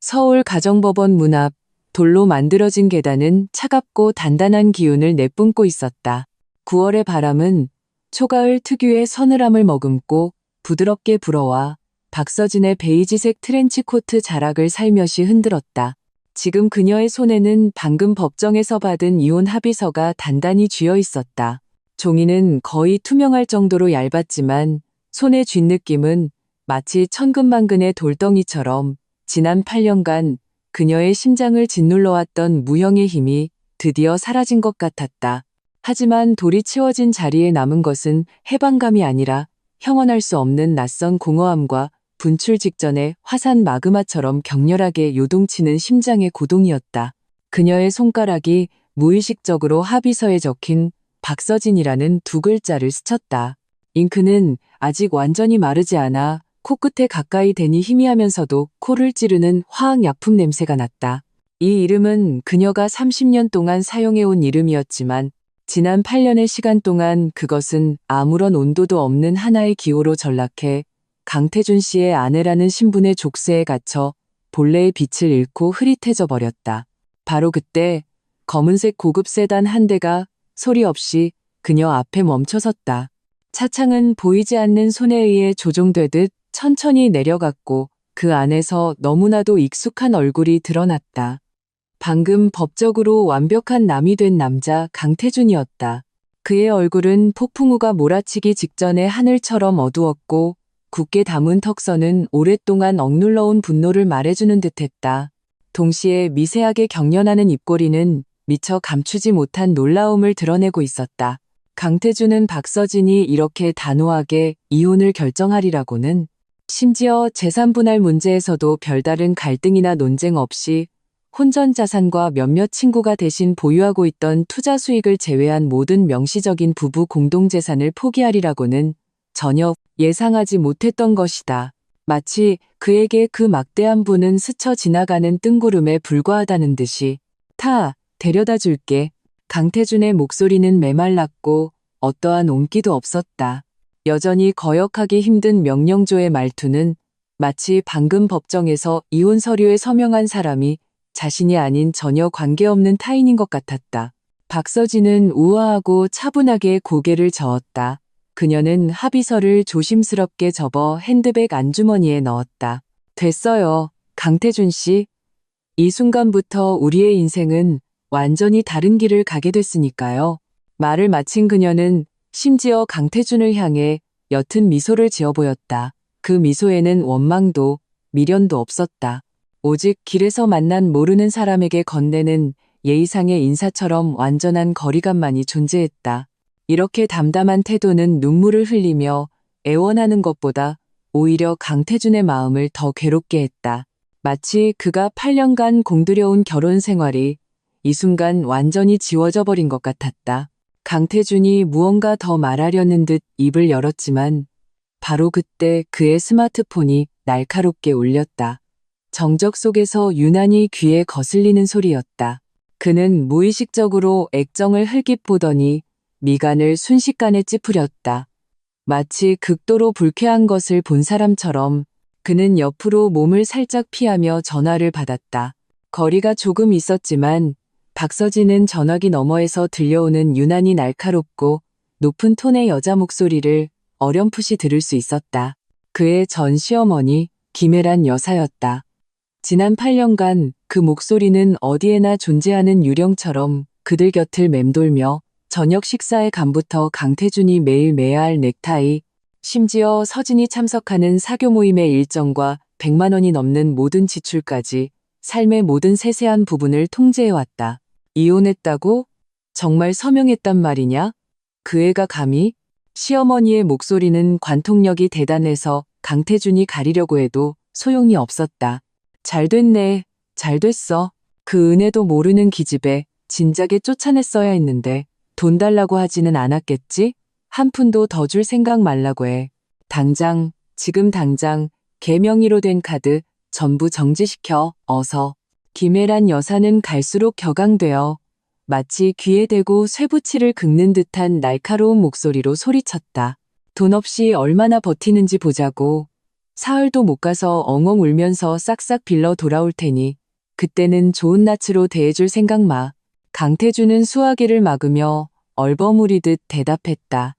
서울 가정법원 문 앞 돌로 만들어진 계단은 차갑고 단단한 기운을 내뿜고 있었다. 9월의 바람은 초가을 특유의 서늘함을 머금고 부드럽게 불어와 박서진의 베이지색 트렌치코트 자락을 살며시 흔들었다. 지금 그녀의 손에는 방금 법정에서 받은 이혼 합의서가 단단히 쥐어 있었다. 종이는 거의 투명할 정도로 얇았지만 손에 쥔 느낌은 마치 천근만근의 돌덩이처럼 지난 8년간 그녀의 심장을 짓눌러왔던 무형의 힘이 드디어 사라진 것 같았다. 하지만 돌이 치워진 자리에 남은 것은 해방감이 아니라 형언할 수 없는 낯선 공허함과 분출 직전의 화산 마그마처럼 격렬하게 요동치는 심장의 고동이었다. 그녀의 손가락이 무의식적으로 합의서에 적힌 박서진이라는 두 글자를 스쳤다. 잉크는 아직 완전히 마르지 않아 코끝에 가까이 대니 희미하면서도 코를 찌르는 화학약품 냄새가 났다. 이 이름은 그녀가 30년 동안 사용해온 이름이었지만 지난 8년의 시간 동안 그것은 아무런 온도도 없는 하나의 기호로 전락해 강태준 씨의 아내라는 신분의 족쇄에 갇혀 본래의 빛을 잃고 흐릿해져 버렸다. 바로 그때 검은색 고급 세단 한 대가 소리 없이 그녀 앞에 멈춰섰다. 차창은 보이지 않는 손에 의해 조종되듯 천천히 내려갔고 그 안에서 너무나도 익숙한 얼굴이 드러났다. 방금 법적으로 완벽한 남이 된 남자 강태준이었다. 그의 얼굴은 폭풍우가 몰아치기 직전의 하늘처럼 어두웠고 굳게 담은 턱선은 오랫동안 억눌러온 분노를 말해주는 듯했다. 동시에 미세하게 경련하는 입꼬리는 미처 감추지 못한 놀라움을 드러내고 있었다. 강태준은 박서진이 이렇게 단호하게 이혼을 결정하리라고는, 심지어 재산분할 문제에서도 별다른 갈등이나 논쟁 없이 혼전 자산과 몇몇 친구가 대신 보유하고 있던 투자 수익을 제외한 모든 명시적인 부부 공동재산을 포기하리라고는 전혀 예상하지 못했던 것이다. 마치 그에게 그 막대한 부는 스쳐 지나가는 뜬구름에 불과하다는 듯이. 데려다 줄게. 강태준의 목소리는 메말랐고 어떠한 온기도 없었다. 여전히 거역하기 힘든 명령조의 말투는 마치 방금 법정에서 이혼 서류에 서명한 사람이 자신이 아닌 전혀 관계없는 타인인 것 같았다. 박서진은 우아하고 차분하게 고개를 저었다. 그녀는 합의서를 조심스럽게 접어 핸드백 안주머니에 넣었다. 됐어요, 강태준 씨. 이 순간부터 우리의 인생은 완전히 다른 길을 가게 됐으니까요. 말을 마친 그녀는 심지어 강태준을 향해 옅은 미소를 지어 보였다. 그 미소에는 원망도 미련도 없었다. 오직 길에서 만난 모르는 사람에게 건네는 예의상의 인사처럼 완전한 거리감만이 존재했다. 이렇게 담담한 태도는 눈물을 흘리며 애원하는 것보다 오히려 강태준의 마음을 더 괴롭게 했다. 마치 그가 8년간 공들여온 결혼 생활이 이 순간 완전히 지워져 버린 것 같았다. 강태준이 무언가 더 말하려는 듯 입을 열었지만 바로 그때 그의 스마트폰이 날카롭게 울렸다. 정적 속에서 유난히 귀에 거슬리는 소리였다. 그는 무의식적으로 액정을 흘깃 보더니 미간을 순식간에 찌푸렸다. 마치 극도로 불쾌한 것을 본 사람처럼 그는 옆으로 몸을 살짝 피하며 전화를 받았다. 거리가 조금 있었지만 박서진은 전화기 너머에서 들려오는 유난히 날카롭고 높은 톤의 여자 목소리를 어렴풋이 들을 수 있었다. 그의 전 시어머니 김혜란 여사였다. 지난 8년간 그 목소리는 어디에나 존재하는 유령처럼 그들 곁을 맴돌며 저녁 식사의 간부터 강태준이 매일 매야 할 넥타이, 심지어 서진이 참석하는 사교 모임의 일정과 100만 원이 넘는 모든 지출까지 삶의 모든 세세한 부분을 통제해왔다. 이혼했다고? 정말 서명했단 말이냐? 그 애가 감히? 시어머니의 목소리는 관통력이 대단해서 강태준이 가리려고 해도 소용이 없었다. 잘 됐네. 잘 됐어. 그 은혜도 모르는 기집애 진작에 쫓아냈어야 했는데 돈 달라고 하지는 않았겠지? 한 푼도 더 줄 생각 말라고 해. 당장, 지금 당장 개명의로 된 카드 전부 정지시켜. 어서. 김혜란 여사는 갈수록 격앙되어 마치 귀에 대고 쇠붙이를 긁는 듯한 날카로운 목소리로 소리쳤다. 돈 없이 얼마나 버티는지 보자고. 사흘도 못 가서 엉엉 울면서 싹싹 빌러 돌아올 테니 그때는 좋은 낯으로 대해줄 생각 마. 강태준은 수화기를 막으며 얼버무리듯 대답했다.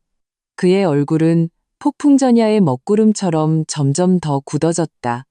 그의 얼굴은 폭풍전야의 먹구름처럼 점점 더 굳어졌다.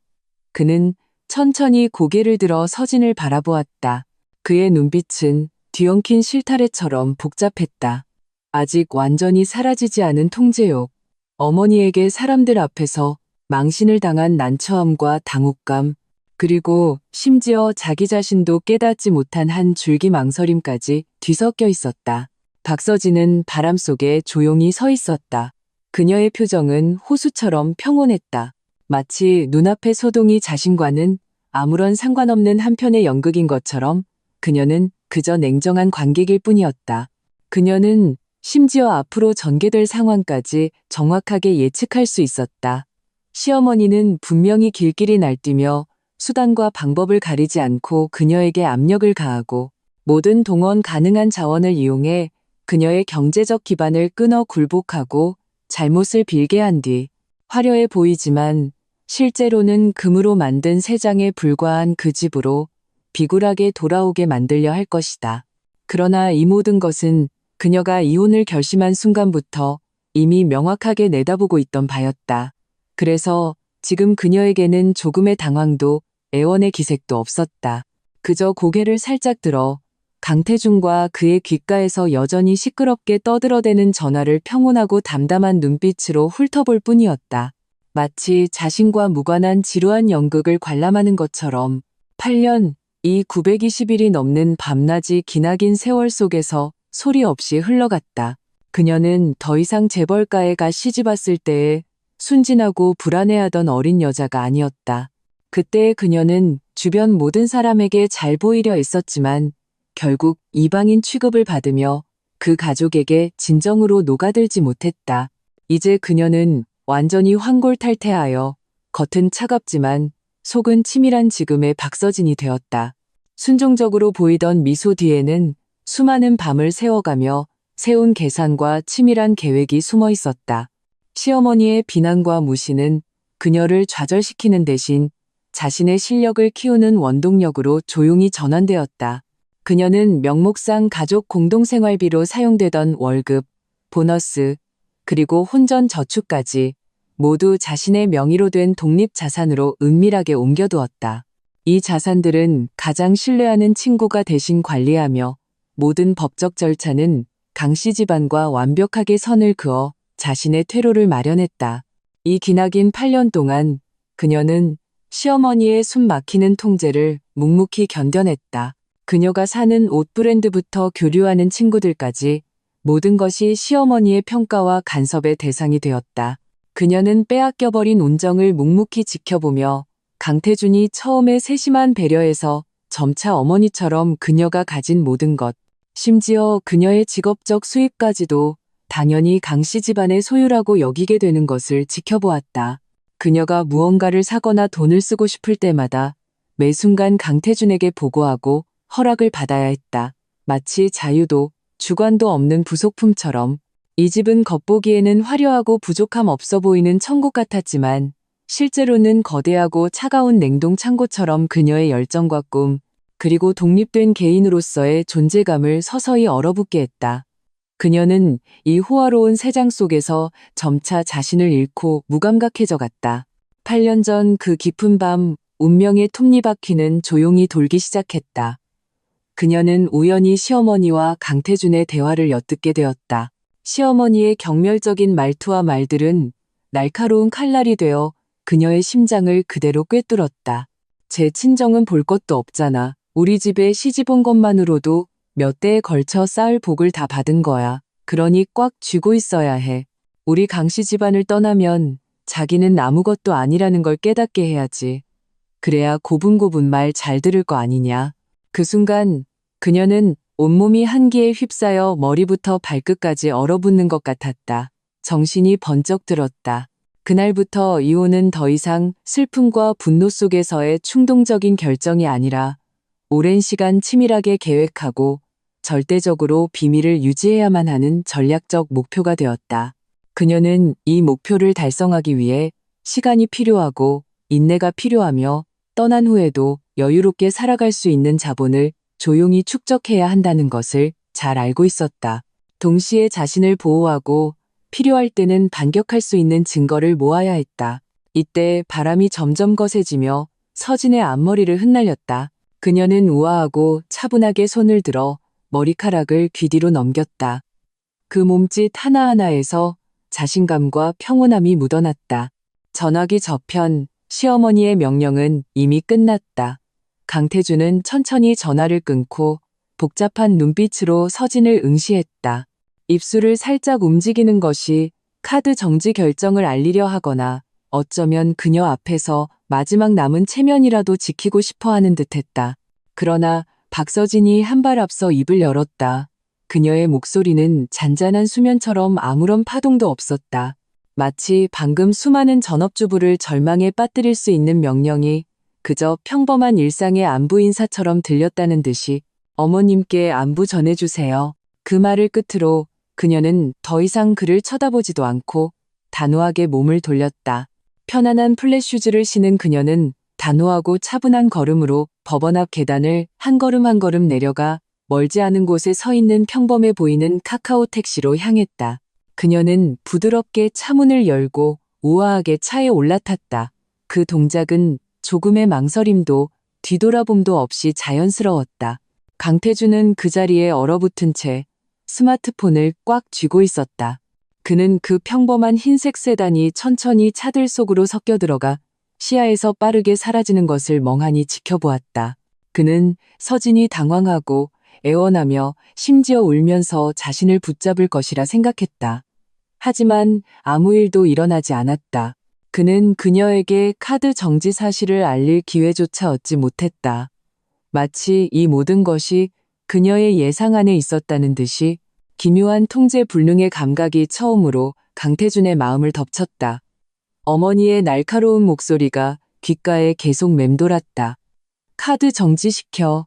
그는 천천히 고개를 들어 서진을 바라보았다. 그의 눈빛은 뒤엉킨 실타래처럼 복잡했다. 아직 완전히 사라지지 않은 통제욕. 어머니에게 사람들 앞에서 망신을 당한 난처함과 당혹감, 그리고 심지어 자기 자신도 깨닫지 못한 한 줄기 망설임까지 뒤섞여 있었다. 박서진은 바람 속에 조용히 서 있었다. 그녀의 표정은 호수처럼 평온했다. 마치 눈앞의 소동이 자신과는 아무런 상관없는 한편의 연극인 것처럼 그녀는 그저 냉정한 관객일 뿐이었다. 그녀는 심지어 앞으로 전개될 상황까지 정확하게 예측할 수 있었다. 시어머니는 분명히 길길이 날뛰며 수단과 방법을 가리지 않고 그녀에게 압력을 가하고 모든 동원 가능한 자원을 이용해 그녀의 경제적 기반을 끊어 굴복하고 잘못을 빌게 한 뒤 화려해 보이지만 실제로는 금으로 만든 세 장에 불과한 그 집으로 비굴하게 돌아오게 만들려 할 것이다. 그러나 이 모든 것은 그녀가 이혼을 결심한 순간부터 이미 명확하게 내다보고 있던 바였다. 그래서 지금 그녀에게는 조금의 당황도 애원의 기색도 없었다. 그저 고개를 살짝 들어 강태준과 그의 귓가에서 여전히 시끄럽게 떠들어대는 전화를 평온하고 담담한 눈빛으로 훑어볼 뿐이었다. 마치 자신과 무관한 지루한 연극을 관람하는 것처럼 8년, 이 920일이 넘는 밤낮이 기나긴 세월 속에서 소리 없이 흘러갔다. 그녀는 더 이상 재벌가에 가 시집왔을 때의 순진하고 불안해하던 어린 여자가 아니었다. 그때의 그녀는 주변 모든 사람에게 잘 보이려 애썼지만 결국 이방인 취급을 받으며 그 가족에게 진정으로 녹아들지 못했다. 이제 그녀는 완전히 환골탈태하여 겉은 차갑지만 속은 치밀한 지금의 박서진이 되었다. 순종적으로 보이던 미소 뒤에는 수많은 밤을 새워가며 세운 계산과 치밀한 계획이 숨어 있었다. 시어머니의 비난과 무시는 그녀를 좌절시키는 대신 자신의 실력을 키우는 원동력으로 조용히 전환되었다. 그녀는 명목상 가족 공동생활비로 사용되던 월급, 보너스, 그리고 혼전 저축까지 모두 자신의 명의로 된 독립자산으로 은밀하게 옮겨두었다. 이 자산들은 가장 신뢰하는 친구가 대신 관리하며 모든 법적 절차는 강씨 집안과 완벽하게 선을 그어 자신의 퇴로를 마련했다. 이 기나긴 8년 동안 그녀는 시어머니의 숨 막히는 통제를 묵묵히 견뎌냈다. 그녀가 사는 옷 브랜드부터 교류하는 친구들까지 모든 것이 시어머니의 평가와 간섭의 대상이 되었다. 그녀는 빼앗겨버린 온정을 묵묵히 지켜보며 강태준이 처음에 세심한 배려에서 점차 어머니처럼 그녀가 가진 모든 것, 심지어 그녀의 직업적 수입까지도 당연히 강씨 집안의 소유라고 여기게 되는 것을 지켜보았다. 그녀가 무언가를 사거나 돈을 쓰고 싶을 때마다 매 순간 강태준에게 보고하고 허락을 받아야 했다. 마치 자유도 주관도 없는 부속품처럼. 이 집은 겉보기에는 화려하고 부족함 없어 보이는 천국 같았지만 실제로는 거대하고 차가운 냉동 창고처럼 그녀의 열정과 꿈, 그리고 독립된 개인으로서의 존재감을 서서히 얼어붙게 했다. 그녀는 이 호화로운 세장 속에서 점차 자신을 잃고 무감각해져 갔다. 8년 전 그 깊은 밤 운명의 톱니바퀴는 조용히 돌기 시작했다. 그녀는 우연히 시어머니와 강태준의 대화를 엿듣게 되었다. 시어머니의 경멸적인 말투와 말들은 날카로운 칼날이 되어 그녀의 심장을 그대로 꿰뚫었다. 제 친정은 볼 것도 없잖아. 우리 집에 시집 온 것만으로도 몇 대에 걸쳐 쌓을 복을 다 받은 거야. 그러니 꽉 쥐고 있어야 해. 우리 강씨 집안을 떠나면 자기는 아무것도 아니라는 걸 깨닫게 해야지. 그래야 고분고분 말 잘 들을 거 아니냐. 그 순간 그녀는 온몸이 한기에 휩싸여 머리부터 발끝까지 얼어붙는 것 같았다. 정신이 번쩍 들었다. 그날부터 이혼은 더 이상 슬픔과 분노 속에서의 충동적인 결정이 아니라 오랜 시간 치밀하게 계획하고 절대적으로 비밀을 유지해야만 하는 전략적 목표가 되었다. 그녀는 이 목표를 달성하기 위해 시간이 필요하고 인내가 필요하며 떠난 후에도 여유롭게 살아갈 수 있는 자본을 조용히 축적해야 한다는 것을 잘 알고 있었다. 동시에 자신을 보호하고 필요할 때는 반격할 수 있는 증거를 모아야 했다. 이때 바람이 점점 거세지며 서진의 앞머리를 흩날렸다. 그녀는 우아하고 차분하게 손을 들어 머리카락을 귀 뒤로 넘겼다. 그 몸짓 하나하나에서 자신감과 평온함이 묻어났다. 전화기 저편, 시어머니의 명령은 이미 끝났다. 강태준은 천천히 전화를 끊고 복잡한 눈빛으로 서진을 응시했다. 입술을 살짝 움직이는 것이 카드 정지 결정을 알리려 하거나 어쩌면 그녀 앞에서 마지막 남은 체면이라도 지키고 싶어 하는 듯했다. 그러나 박서진이 한 발 앞서 입을 열었다. 그녀의 목소리는 잔잔한 수면처럼 아무런 파동도 없었다. 마치 방금 수많은 전업주부를 절망에 빠뜨릴 수 있는 명령이 그저 평범한 일상의 안부 인사처럼 들렸다는 듯이 어머님께 안부 전해주세요. 그 말을 끝으로 그녀는 더 이상 그를 쳐다보지도 않고 단호하게 몸을 돌렸다. 편안한 플랫슈즈를 신은 그녀는 단호하고 차분한 걸음으로 법원 앞 계단을 한 걸음 한 걸음 내려가 멀지 않은 곳에 서 있는 평범해 보이는 카카오 택시로 향했다. 그녀는 부드럽게 차문을 열고 우아하게 차에 올라탔다. 그 동작은 조금의 망설임도 뒤돌아봄도 없이 자연스러웠다. 강태준은 그 자리에 얼어붙은 채 스마트폰을 꽉 쥐고 있었다. 그는 그 평범한 흰색 세단이 천천히 차들 속으로 섞여 들어가 시야에서 빠르게 사라지는 것을 멍하니 지켜보았다. 그는 서진이 당황하고 애원하며 심지어 울면서 자신을 붙잡을 것이라 생각했다. 하지만 아무 일도 일어나지 않았다. 그는 그녀에게 카드 정지 사실을 알릴 기회조차 얻지 못했다. 마치 이 모든 것이 그녀의 예상 안에 있었다는 듯이 기묘한 통제 불능의 감각이 처음으로 강태준의 마음을 덮쳤다. 어머니의 날카로운 목소리가 귓가에 계속 맴돌았다. 카드 정지시켜.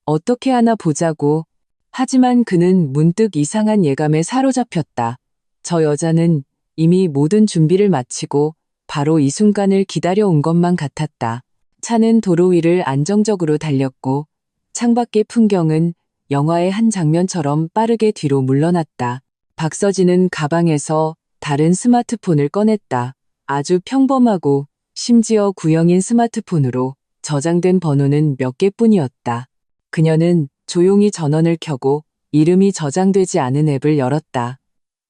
어떻게 하나 보자고. 하지만 그는 문득 이상한 예감에 사로잡혔다. 저 여자는 이미 모든 준비를 마치고 바로 이 순간을 기다려온 것만 같았다. 차는 도로 위를 안정적으로 달렸고 창밖의 풍경은 영화의 한 장면처럼 빠르게 뒤로 물러났다. 박서진은 가방에서 다른 스마트폰을 꺼냈다. 아주 평범하고 심지어 구형인 스마트폰으로 저장된 번호는 몇 개뿐이었다. 그녀는 조용히 전원을 켜고 이름이 저장되지 않은 앱을 열었다.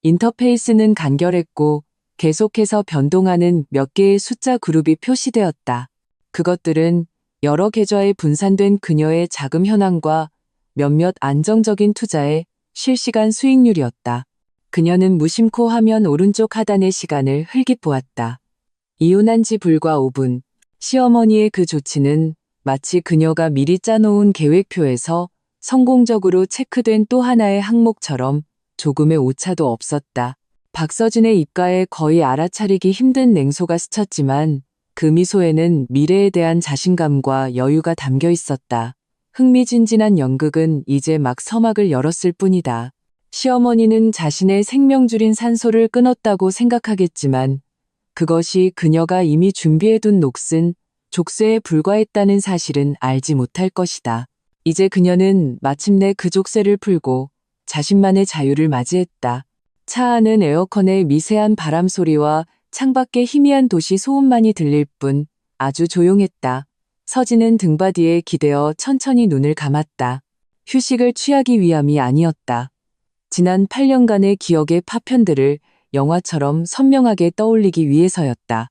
인터페이스는 간결했고 계속해서 변동하는 몇 개의 숫자 그룹이 표시되었다. 그것들은 여러 계좌에 분산된 그녀의 자금 현황과 몇몇 안정적인 투자의 실시간 수익률이었다. 그녀는 무심코 화면 오른쪽 하단의 시간을 흘깃 보았다. 이혼한 지 불과 5분. 시어머니의 그 조치는 마치 그녀가 미리 짜놓은 계획표에서 성공적으로 체크된 또 하나의 항목처럼 조금의 오차도 없었다. 박서진의 입가에 거의 알아차리기 힘든 냉소가 스쳤지만 그 미소에는 미래에 대한 자신감과 여유가 담겨 있었다. 흥미진진한 연극은 이제 막 서막을 열었을 뿐이다. 시어머니는 자신의 생명줄인 산소를 끊었다고 생각하겠지만 그것이 그녀가 이미 준비해둔 녹슨 족쇄에 불과했다는 사실은 알지 못할 것이다. 이제 그녀는 마침내 그 족쇄를 풀고 자신만의 자유를 맞이했다. 차 안은 에어컨의 미세한 바람 소리와 창밖의 희미한 도시 소음만이 들릴 뿐 아주 조용했다. 서진은 등받이에 기대어 천천히 눈을 감았다. 휴식을 취하기 위함이 아니었다. 지난 8년간의 기억의 파편들을 영화처럼 선명하게 떠올리기 위해서였다.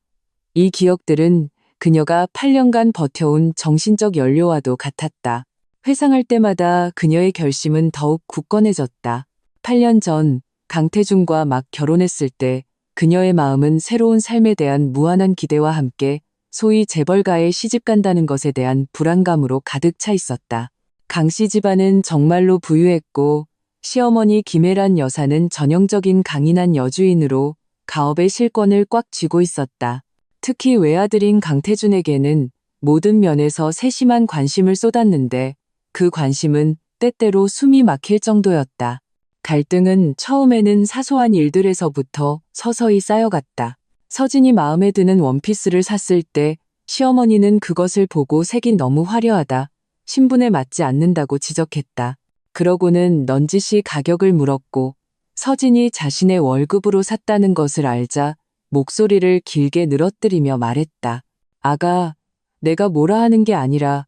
이 기억들은 그녀가 8년간 버텨온 정신적 연료와도 같았다. 회상할 때마다 그녀의 결심은 더욱 굳건해졌다. 8년 전 강태준과 막 결혼했을 때 그녀의 마음은 새로운 삶에 대한 무한한 기대와 함께 소위 재벌가에 시집간다는 것에 대한 불안감으로 가득 차 있었다. 강씨 집안은 정말로 부유했고 시어머니 김혜란 여사는 전형적인 강인한 여주인으로 가업의 실권을 꽉 쥐고 있었다. 특히 외아들인 강태준에게는 모든 면에서 세심한 관심을 쏟았는데 그 관심은 때때로 숨이 막힐 정도였다. 갈등은 처음에는 사소한 일들에서부터 서서히 쌓여갔다. 서진이 마음에 드는 원피스를 샀을 때 시어머니는 그것을 보고 색이 너무 화려하다, 신분에 맞지 않는다고 지적했다. 그러고는 넌지시 가격을 물었고 서진이 자신의 월급으로 샀다는 것을 알자 목소리를 길게 늘어뜨리며 말했다. 아가, 내가 뭐라 하는 게 아니라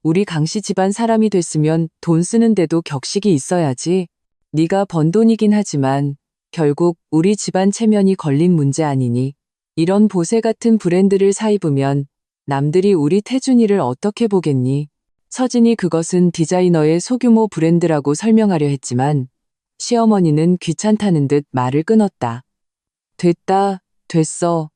우리 강씨 집안 사람이 됐으면 돈 쓰는데도 격식이 있어야지. 네가 번 돈이긴 하지만 결국 우리 집안 체면이 걸린 문제 아니니 이런 보세 같은 브랜드를 사 입으면 남들이 우리 태준이를 어떻게 보겠니? 서진이 그것은 디자이너의 소규모 브랜드라고 설명하려 했지만 시어머니는 귀찮다는 듯 말을 끊었다. 됐다, 됐어.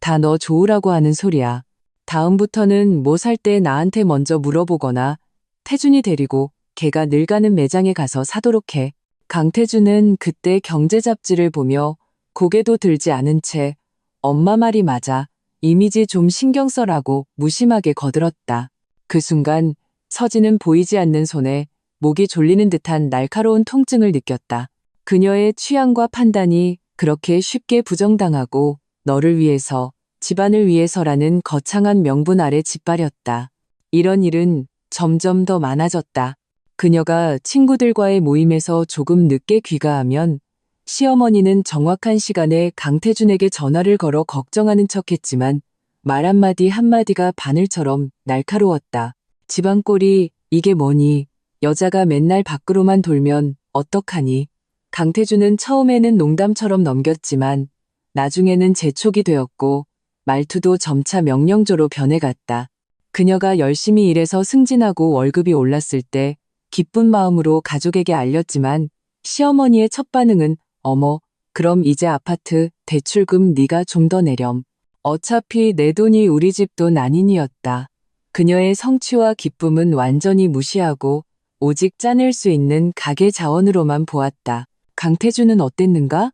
다 너 좋으라고 하는 소리야. 다음부터는 뭐 살 때 나한테 먼저 물어보거나 태준이 데리고 걔가 늘 가는 매장에 가서 사도록 해. 강태준은 그때 경제 잡지를 보며 고개도 들지 않은 채 엄마 말이 맞아. 이미지 좀 신경 써라고 무심하게 거들었다. 그 순간 서진은 보이지 않는 손에 목이 졸리는 듯한 날카로운 통증을 느꼈다. 그녀의 취향과 판단이 그렇게 쉽게 부정당하고 너를 위해서, 집안을 위해서라는 거창한 명분 아래 짓밟였다. 이런 일은 점점 더 많아졌다. 그녀가 친구들과의 모임에서 조금 늦게 귀가하면 시어머니는 정확한 시간에 강태준에게 전화를 걸어 걱정하는 척했지만 말 한마디 한마디가 바늘처럼 날카로웠다. 집안 꼴이 이게 뭐니? 여자가 맨날 밖으로만 돌면 어떡하니? 강태준은 처음에는 농담처럼 넘겼지만 나중에는 재촉이 되었고 말투도 점차 명령조로 변해갔다. 그녀가 열심히 일해서 승진하고 월급이 올랐을 때 기쁜 마음으로 가족에게 알렸지만 시어머니의 첫 반응은 어머, 그럼 이제 아파트 대출금 네가 좀 더 내렴. 어차피 내 돈이 우리 집 돈 아니니였다. 그녀의 성취와 기쁨은 완전히 무시하고 오직 짜낼 수 있는 가계 자원으로만 보았다. 강태준은 어땠는가?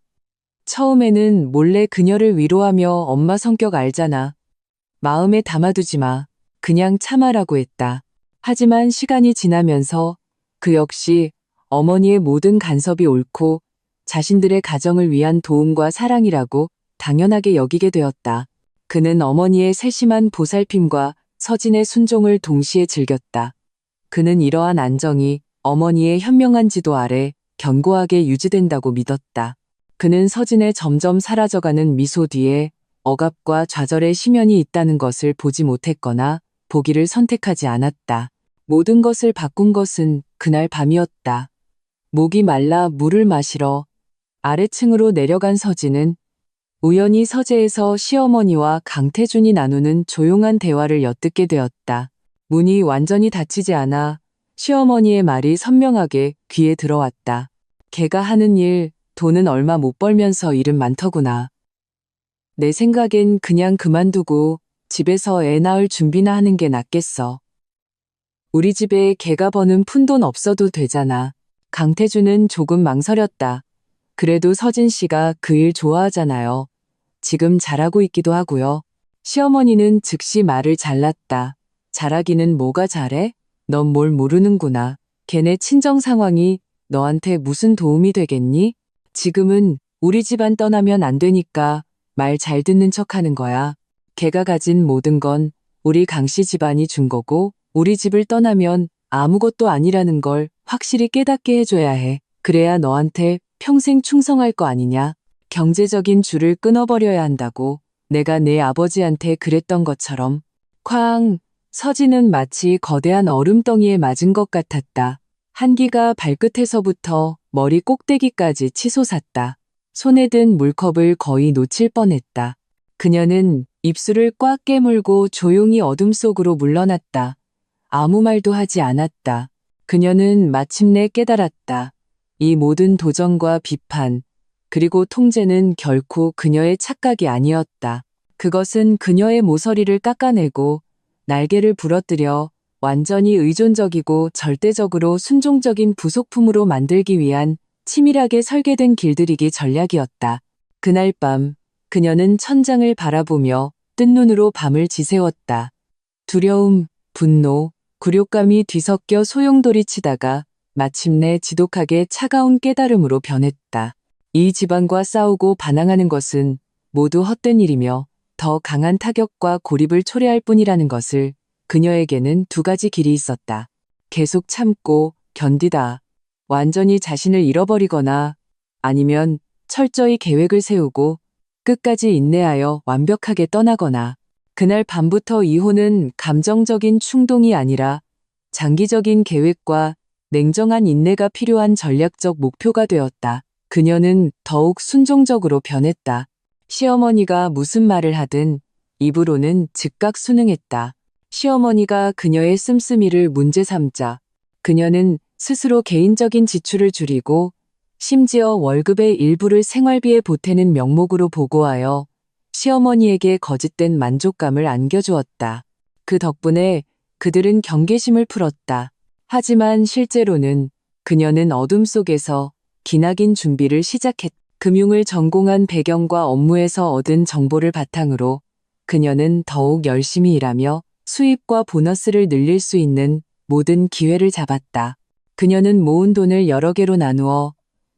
처음에는 몰래 그녀를 위로하며 엄마 성격 알잖아. 마음에 담아두지 마. 그냥 참아라고 했다. 하지만 시간이 지나면서 그 역시 어머니의 모든 간섭이 옳고 자신들의 가정을 위한 도움과 사랑이라고 당연하게 여기게 되었다. 그는 어머니의 세심한 보살핌과 서진의 순종을 동시에 즐겼다. 그는 이러한 안정이 어머니의 현명한 지도 아래 견고하게 유지된다고 믿었다. 그는 서진의 점점 사라져가는 미소 뒤에 억압과 좌절의 심연이 있다는 것을 보지 못했거나 보기를 선택하지 않았다. 모든 것을 바꾼 것은 그날 밤이었다. 목이 말라 물을 마시러 아래층으로 내려간 서진은 우연히 서재에서 시어머니와 강태준이 나누는 조용한 대화를 엿듣게 되었다. 문이 완전히 닫히지 않아 시어머니의 말이 선명하게 귀에 들어왔다. 걔가 하는 일, 돈은 얼마 못 벌면서 일은 많더구나. 내 생각엔 그냥 그만두고 집에서 애 낳을 준비나 하는 게 낫겠어. 우리 집에 걔가 버는 푼돈 없어도 되잖아. 강태준은 조금 망설였다. 그래도 서진 씨가 그 일 좋아하잖아요. 지금 잘하고 있기도 하고요. 시어머니는 즉시 말을 잘랐다. 잘하기는 뭐가 잘해? 넌 뭘 모르는구나. 걔네 친정 상황이 너한테 무슨 도움이 되겠니? 지금은 우리 집안 떠나면 안 되니까 말 잘 듣는 척 하는 거야. 걔가 가진 모든 건 우리 강씨 집안이 준 거고 우리 집을 떠나면 아무것도 아니라는 걸 확실히 깨닫게 해줘야 해. 그래야 너한테 평생 충성할 거 아니냐. 경제적인 줄을 끊어버려야 한다고 내가 내 아버지한테 그랬던 것처럼. 쾅! 서진은 마치 거대한 얼음덩이에 맞은 것 같았다. 한기가 발끝에서부터 머리 꼭대기까지 치솟았다. 손에 든 물컵을 거의 놓칠 뻔했다. 그녀는 입술을 꽉 깨물고 조용히 어둠 속으로 물러났다. 아무 말도 하지 않았다. 그녀는 마침내 깨달았다. 이 모든 도전과 비판, 그리고 통제는 결코 그녀의 착각이 아니었다. 그것은 그녀의 모서리를 깎아내고 날개를 부러뜨려 완전히 의존적이고 절대적으로 순종적인 부속품으로 만들기 위한 치밀하게 설계된 길들이기 전략이었다. 그날 밤 그녀는 천장을 바라보며 뜬 눈으로 밤을 지새웠다. 두려움, 분노, 굴욕감이 뒤섞여 소용돌이치다가 마침내 지독하게 차가운 깨달음으로 변했다. 이 집안과 싸우고 반항하는 것은 모두 헛된 일이며 더 강한 타격과 고립을 초래할 뿐이라는 것을 그녀에게는 두 가지 길이 있었다. 계속 참고 견디다. 완전히 자신을 잃어버리거나 아니면 철저히 계획을 세우고 끝까지 인내하여 완벽하게 떠나거나. 그날 밤부터 이호는 감정적인 충동이 아니라 장기적인 계획과 냉정한 인내가 필요한 전략적 목표가 되었다. 그녀는 더욱 순종적으로 변했다. 시어머니가 무슨 말을 하든 입으로는 즉각 순응했다. 시어머니가 그녀의 씀씀이를 문제 삼자 그녀는 스스로 개인적인 지출을 줄이고 심지어 월급의 일부를 생활비에 보태는 명목으로 보고하여 시어머니에게 거짓된 만족감을 안겨주었다. 그 덕분에 그들은 경계심을 풀었다. 하지만 실제로는 그녀는 어둠 속에서 기나긴 준비를 시작했다. 금융을 전공한 배경과 업무에서 얻은 정보를 바탕으로 그녀는 더욱 열심히 일하며 수입과 보너스를 늘릴 수 있는 모든 기회를 잡았다. 그녀는 모은 돈을 여러 개로 나누어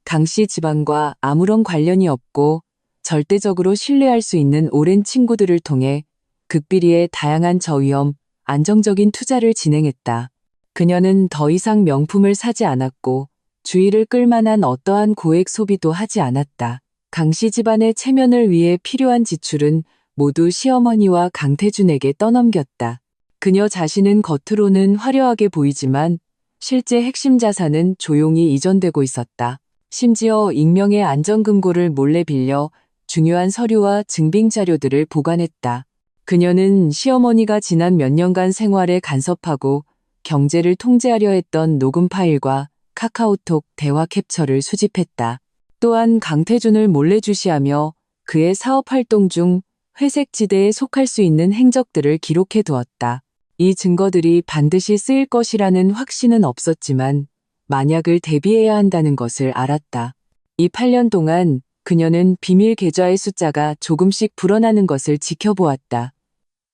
강씨 집안과 아무런 관련이 없고 절대적으로 신뢰할 수 있는 오랜 친구들을 통해 극비리의 다양한 저위험, 안정적인 투자를 진행했다. 그녀는 더 이상 명품을 사지 않았고 주의를 끌만한 어떠한 고액 소비도 하지 않았다. 강씨 집안의 체면을 위해 필요한 지출은 모두 시어머니와 강태준에게 떠넘겼다. 그녀 자신은 겉으로는 화려하게 보이지만 실제 핵심 자산은 조용히 이전되고 있었다. 심지어 익명의 안전금고를 몰래 빌려 중요한 서류와 증빙 자료들을 보관했다. 그녀는 시어머니가 지난 몇 년간 생활에 간섭하고 경제를 통제하려 했던 녹음 파일과 카카오톡 대화 캡처를 수집했다. 또한 강태준을 몰래 주시하며 그의 사업 활동 중 회색 지대에 속할 수 있는 행적들을 기록해 두었다. 이 증거들이 반드시 쓰일 것이라는 확신은 없었지만 만약을 대비해야 한다는 것을 알았다. 이 8년 동안 그녀는 비밀 계좌의 숫자가 조금씩 불어나는 것을 지켜보았다.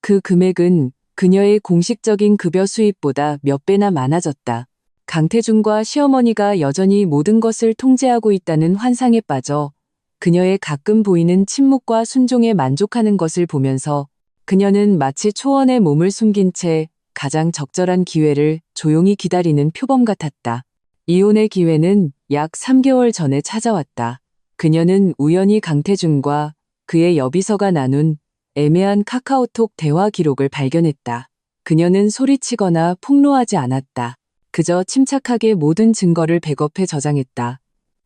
그 금액은 그녀의 공식적인 급여 수입보다 몇 배나 많아졌다. 강태준과 시어머니가 여전히 모든 것을 통제하고 있다는 환상에 빠져 그녀의 가끔 보이는 침묵과 순종에 만족하는 것을 보면서 그녀는 마치 초원에 몸을 숨긴 채 가장 적절한 기회를 조용히 기다리는 표범 같았다. 이혼의 기회는 약 3개월 전에 찾아왔다. 그녀는 우연히 강태준과 그의 여비서가 나눈 애매한 카카오톡 대화 기록을 발견했다. 그녀는 소리치거나 폭로하지 않았다. 그저 침착하게 모든 증거를 백업해 저장했다.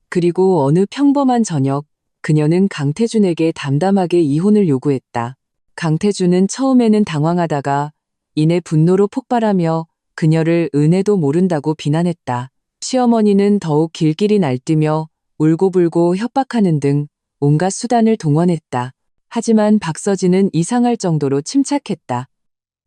그리고 어느 평범한 저녁, 그녀는 강태준에게 담담하게 이혼을 요구했다. 강태준은 처음에는 당황하다가 이내 분노로 폭발하며 그녀를 은혜도 모른다고 비난했다. 시어머니는 더욱 길길이 날뛰며 울고불고 협박하는 등 온갖 수단을 동원했다. 하지만 박서진은 이상할 정도로 침착했다.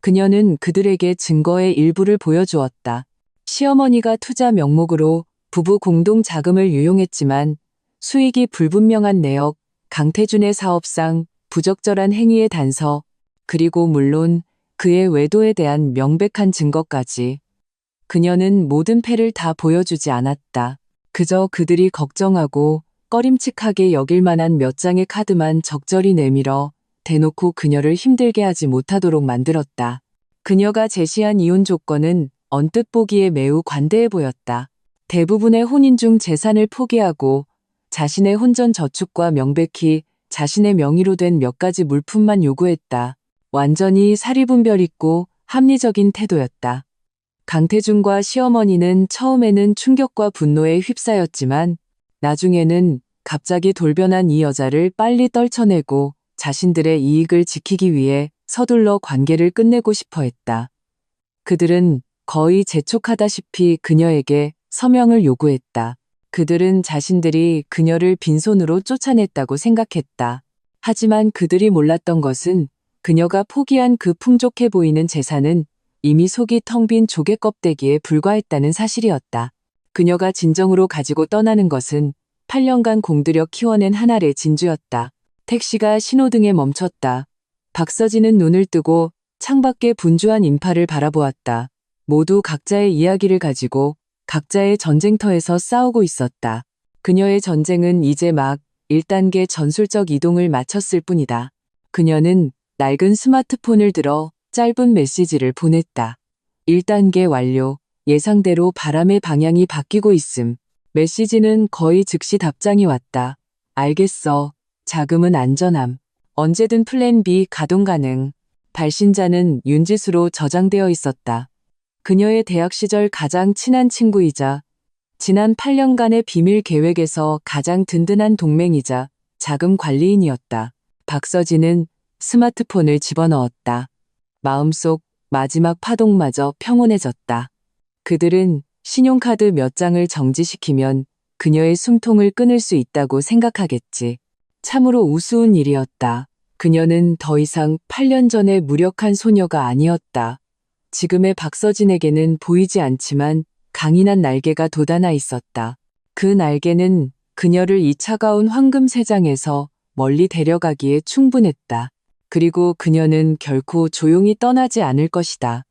그녀는 그들에게 증거의 일부를 보여주었다. 시어머니가 투자 명목으로 부부 공동 자금을 유용했지만 수익이 불분명한 내역, 강태준의 사업상 부적절한 행위의 단서, 그리고 물론 그의 외도에 대한 명백한 증거까지. 그녀는 모든 패를 다 보여주지 않았다. 그저 그들이 걱정하고 꺼림칙하게 여길 만한 몇 장의 카드만 적절히 내밀어 대놓고 그녀를 힘들게 하지 못하도록 만들었다. 그녀가 제시한 이혼 조건은 언뜻 보기에 매우 관대해 보였다. 대부분의 혼인 중 재산을 포기하고 자신의 혼전 저축과 명백히 자신의 명의로 된 몇 가지 물품만 요구했다. 완전히 사리분별 있고 합리적인 태도였다. 강태준과 시어머니는 처음에는 충격과 분노에 휩싸였지만 나중에는 갑자기 돌변한 이 여자를 빨리 떨쳐내고 자신들의 이익을 지키기 위해 서둘러 관계를 끝내고 싶어 했다. 그들은 거의 재촉하다시피 그녀에게 서명을 요구했다. 그들은 자신들이 그녀를 빈손으로 쫓아냈다고 생각했다. 하지만 그들이 몰랐던 것은 그녀가 포기한 그 풍족해 보이는 재산은 이미 속이 텅 빈 조개 껍데기에 불과했다는 사실이었다. 그녀가 진정으로 가지고 떠나는 것은 8년간 공들여 키워낸 한 알의 진주였다. 택시가 신호등에 멈췄다. 박서진은 눈을 뜨고 창밖의 분주한 인파를 바라보았다. 모두 각자의 이야기를 가지고 각자의 전쟁터에서 싸우고 있었다. 그녀의 전쟁은 이제 막 1단계 전술적 이동을 마쳤을 뿐이다. 그녀는 낡은 스마트폰을 들어 짧은 메시지를 보냈다. 1단계 완료. 예상대로 바람의 방향이 바뀌고 있음. 메시지는 거의 즉시 답장이 왔다. 알겠어. 자금은 안전함. 언제든 플랜 B 가동 가능. 발신자는 윤지수로 저장되어 있었다. 그녀의 대학 시절 가장 친한 친구이자 지난 8년간의 비밀 계획에서 가장 든든한 동맹이자 자금 관리인이었다. 박서진은 스마트폰을 집어넣었다. 마음속 마지막 파동마저 평온해졌다. 그들은 신용카드 몇 장을 정지시키면 그녀의 숨통을 끊을 수 있다고 생각하겠지. 참으로 우스운 일이었다. 그녀는 더 이상 8년 전의 무력한 소녀가 아니었다. 지금의 박서진에게는 보이지 않지만 강인한 날개가 돋아나 있었다. 그 날개는 그녀를 이 차가운 황금 세상에서 멀리 데려가기에 충분했다. 그리고 그녀는 결코 조용히 떠나지 않을 것이다.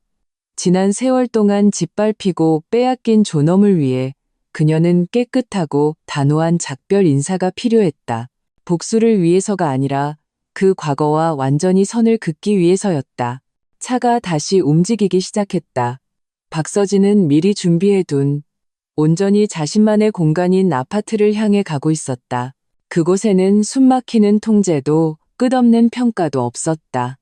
지난 세월 동안 짓밟히고 빼앗긴 존엄을 위해 그녀는 깨끗하고 단호한 작별 인사가 필요했다. 복수를 위해서가 아니라 그 과거와 완전히 선을 긋기 위해서였다. 차가 다시 움직이기 시작했다. 박서진은 미리 준비해둔 온전히 자신만의 공간인 아파트를 향해 가고 있었다. 그곳에는 숨막히는 통제도 끝없는 평가도 없었다.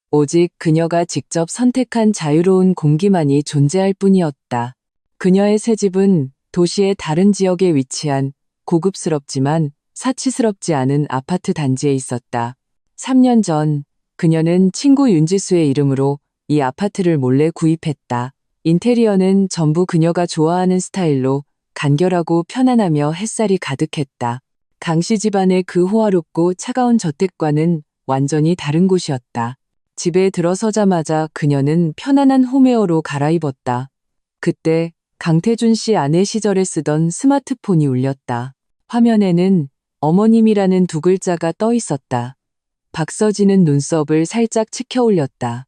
오직 그녀가 직접 선택한 자유로운 공기만이 존재할 뿐이었다. 그녀의 새 집은 도시의 다른 지역에 위치한 고급스럽지만 사치스럽지 않은 아파트 단지에 있었다. 3년 전 그녀는 친구 윤지수의 이름으로 이 아파트를 몰래 구입했다. 인테리어는 전부 그녀가 좋아하는 스타일로 간결하고 편안하며 햇살이 가득했다. 강씨 집안의 그 호화롭고 차가운 저택과는 완전히 다른 곳이었다. 집에 들어서자마자 그녀는 편안한 홈웨어로 갈아입었다. 그때 강태준 씨 아내 시절에 쓰던 스마트폰이 울렸다. 화면에는 어머님이라는 두 글자가 떠 있었다. 박서진은 눈썹을 살짝 치켜 올렸다.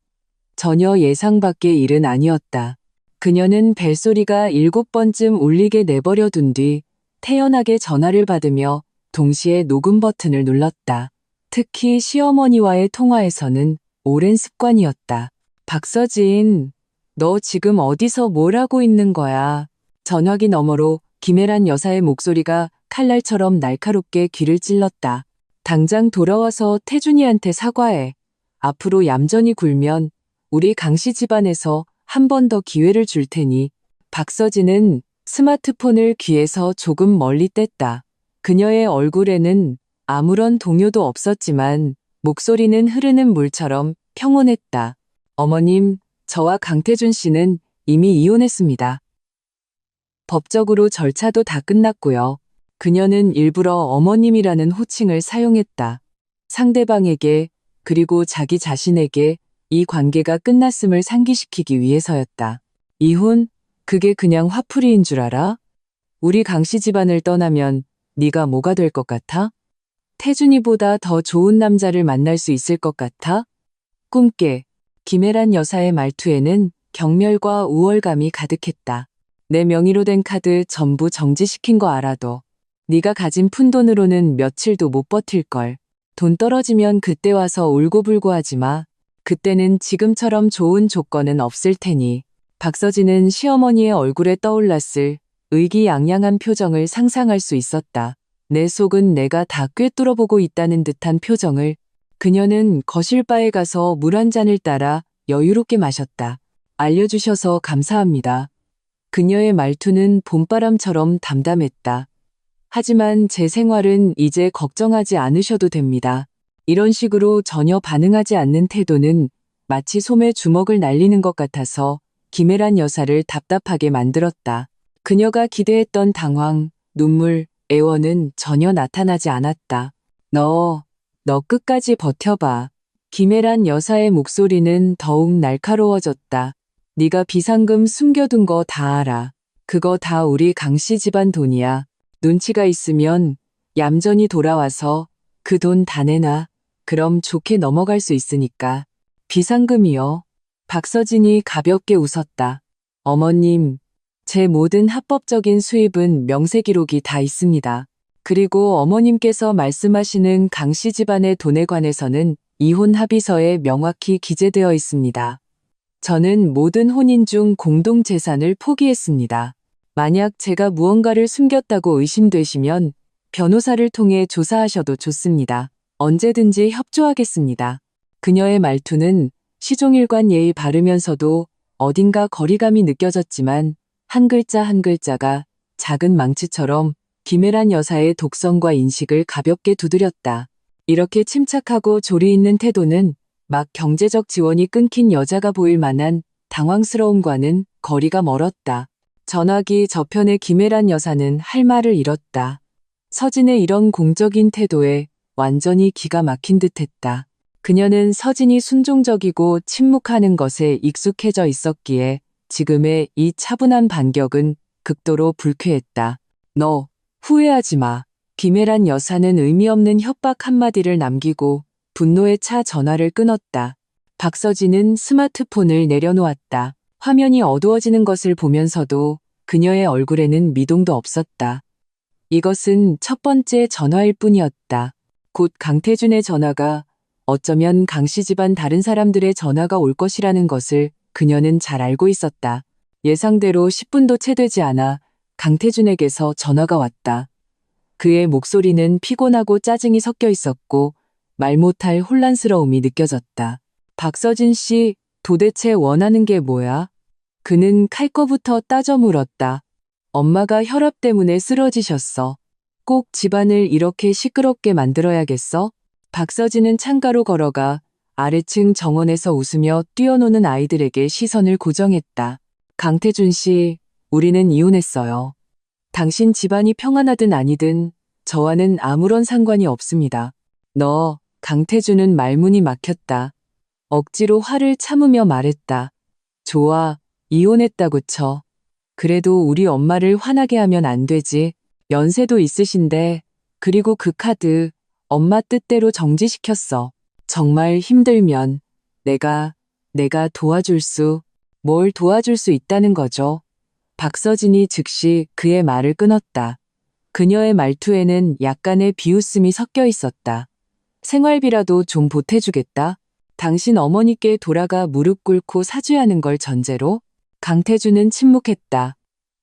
전혀 예상 밖의 일은 아니었다. 그녀는 벨소리가 7번쯤 울리게 내버려 둔 뒤 태연하게 전화를 받으며 동시에 녹음 버튼을 눌렀다. 특히 시어머니와의 통화에서는 오랜 습관이었다. 박서진, 너 지금 어디서 뭘 하고 있는 거야? 전화기 너머로 김혜란 여사의 목소리가 칼날처럼 날카롭게 귀를 찔렀다. 당장 돌아와서 태준이한테 사과해. 앞으로 얌전히 굴면 우리 강씨 집안에서 한 번 더 기회를 줄 테니. 박서진은 스마트폰을 귀에서 조금 멀리 뗐다. 그녀의 얼굴에는 아무런 동요도 없었지만 목소리는 흐르는 물처럼 평온했다. 어머님, 저와 강태준 씨는 이미 이혼했습니다. 법적으로 절차도 다 끝났고요. 그녀는 일부러 어머님이라는 호칭을 사용했다. 상대방에게 그리고 자기 자신에게 이 관계가 끝났음을 상기시키기 위해서였다. 이혼? 그게 그냥 화풀이인 줄 알아? 우리 강씨 집안을 떠나면 네가 뭐가 될 것 같아? 태준이보다 더 좋은 남자를 만날 수 있을 것 같아? 꿈깨. 김혜란 여사의 말투에는 경멸과 우월감이 가득했다. 내 명의로 된 카드 전부 정지시킨 거 알아도 네가 가진 푼돈으로는 며칠도 못 버틸걸. 돈 떨어지면 그때 와서 울고불고 하지 마. 그때는 지금처럼 좋은 조건은 없을 테니. 박서진은 시어머니의 얼굴에 떠올랐을 의기양양한 표정을 상상할 수 있었다. 내 속은 내가 다 꿰뚫어보고 있다는 듯한 표정을. 그녀는 거실바에 가서 물 한 잔을 따라 여유롭게 마셨다. 알려주셔서 감사합니다. 그녀의 말투는 봄바람처럼 담담했다. 하지만 제 생활은 이제 걱정하지 않으셔도 됩니다. 이런 식으로 전혀 반응하지 않는 태도는 마치 솜에 주먹을 날리는 것 같아서 김혜란 여사를 답답하게 만들었다. 그녀가 기대했던 당황, 눈물, 애원은 전혀 나타나지 않았다. 너 끝까지 버텨봐. 김혜란 여사의 목소리는 더욱 날카로워졌다. 네가 비상금 숨겨둔 거 다 알아. 그거 다 우리 강씨 집안 돈이야. 눈치가 있으면 얌전히 돌아와서 그 돈 다 내놔. 그럼 좋게 넘어갈 수 있으니까. 비상금이요? 박서진이 가볍게 웃었다. 어머님, 제 모든 합법적인 수입은 명세 기록이 다 있습니다. 그리고 어머님께서 말씀하시는 강씨 집안의 돈에 관해서는 이혼 합의서에 명확히 기재되어 있습니다. 저는 모든 혼인 중 공동 재산을 포기했습니다. 만약 제가 무언가를 숨겼다고 의심되시면 변호사를 통해 조사하셔도 좋습니다. 언제든지 협조하겠습니다. 그녀의 말투는 시종일관 예의 바르면서도 어딘가 거리감이 느껴졌지만 한 글자 한 글자가 작은 망치처럼 김혜란 여사의 독성과 인식을 가볍게 두드렸다. 이렇게 침착하고 조리 있는 태도는 막 경제적 지원이 끊긴 여자가 보일 만한 당황스러움과는 거리가 멀었다. 전화기 저편의 김혜란 여사는 할 말을 잃었다. 서진의 이런 공적인 태도에 완전히 기가 막힌 듯했다. 그녀는 서진이 순종적이고 침묵하는 것에 익숙해져 있었기에 지금의 이 차분한 반격은 극도로 불쾌했다. 너 후회하지 마. 김혜란 여사는 의미 없는 협박 한마디를 남기고 분노에 차 전화를 끊었다. 박서진은 스마트폰을 내려놓았다. 화면이 어두워지는 것을 보면서도 그녀의 얼굴에는 미동도 없었다. 이것은 첫 번째 전화일 뿐이었다. 곧 강태준의 전화가 어쩌면 강씨 집안 다른 사람들의 전화가 올 것이라는 것을 그녀는 잘 알고 있었다. 예상대로 10분도 채 되지 않아 강태준에게서 전화가 왔다. 그의 목소리는 피곤하고 짜증이 섞여 있었고 말 못할 혼란스러움이 느껴졌다. 박서진 씨, 도대체 원하는 게 뭐야? 그는 칼 거부터 따져 물었다. 엄마가 혈압 때문에 쓰러지셨어. 꼭 집안을 이렇게 시끄럽게 만들어야겠어? 박서진은 창가로 걸어가 아래층 정원에서 웃으며 뛰어노는 아이들에게 시선을 고정했다. 강태준 씨, 우리는 이혼했어요. 당신 집안이 평안하든 아니든 저와는 아무런 상관이 없습니다. 너, 강태준은 말문이 막혔다. 억지로 화를 참으며 말했다. 좋아, 이혼했다고 쳐. 그래도 우리 엄마를 화나게 하면 안 되지. 연세도 있으신데, 그리고 그 카드 엄마 뜻대로 정지시켰어. 정말 힘들면 내가 뭘 도와줄 수 있다는 거죠. 박서진이 즉시 그의 말을 끊었다. 그녀의 말투에는 약간의 비웃음이 섞여 있었다. 생활비라도 좀 보태주겠다. 당신 어머니께 돌아가 무릎 꿇고 사죄하는 걸 전제로? 강태준은 침묵했다.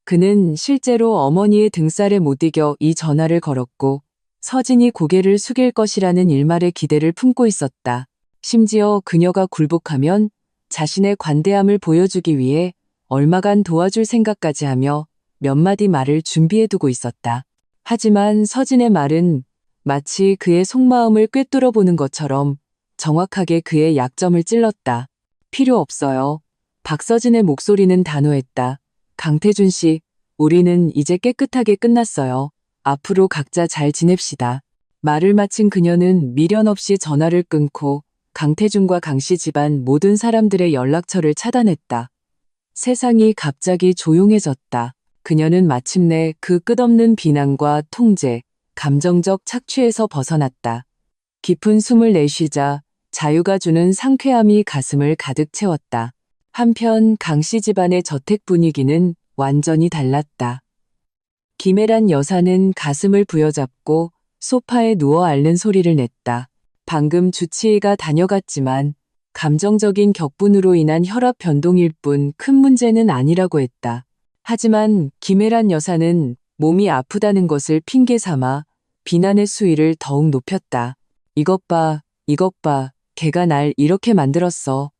그는 실제로 어머니의 등살에 못 이겨 이 전화를 걸었고 서진이 고개를 숙일 것이라는 일말의 기대를 품고 있었다. 심지어 그녀가 굴복하면 자신의 관대함을 보여주기 위해 얼마간 도와줄 생각까지 하며 몇 마디 말을 준비해두고 있었다. 하지만 서진의 말은 마치 그의 속마음을 꿰뚫어 보는 것처럼 정확하게 그의 약점을 찔렀다. 필요 없어요. 박서진의 목소리는 단호했다. 강태준 씨, 우리는 이제 깨끗하게 끝났어요. 앞으로 각자 잘 지냅시다. 말을 마친 그녀는 미련 없이 전화를 끊고 강태준과 강씨 집안 모든 사람들의 연락처를 차단했다. 세상이 갑자기 조용해졌다. 그녀는 마침내 그 끝없는 비난과 통제, 감정적 착취에서 벗어났다. 깊은 숨을 내쉬자 자유가 주는 상쾌함이 가슴을 가득 채웠다. 한편 강씨 집안의 저택 분위기는 완전히 달랐다. 김혜란 여사는 가슴을 부여잡고 소파에 누워 앓는 소리를 냈다. 방금 주치의가 다녀갔지만 감정적인 격분으로 인한 혈압 변동일 뿐 큰 문제는 아니라고 했다. 하지만 김혜란 여사는 몸이 아프다는 것을 핑계 삼아 비난의 수위를 더욱 높였다. 이것 봐, 걔가 날 이렇게 만들었어.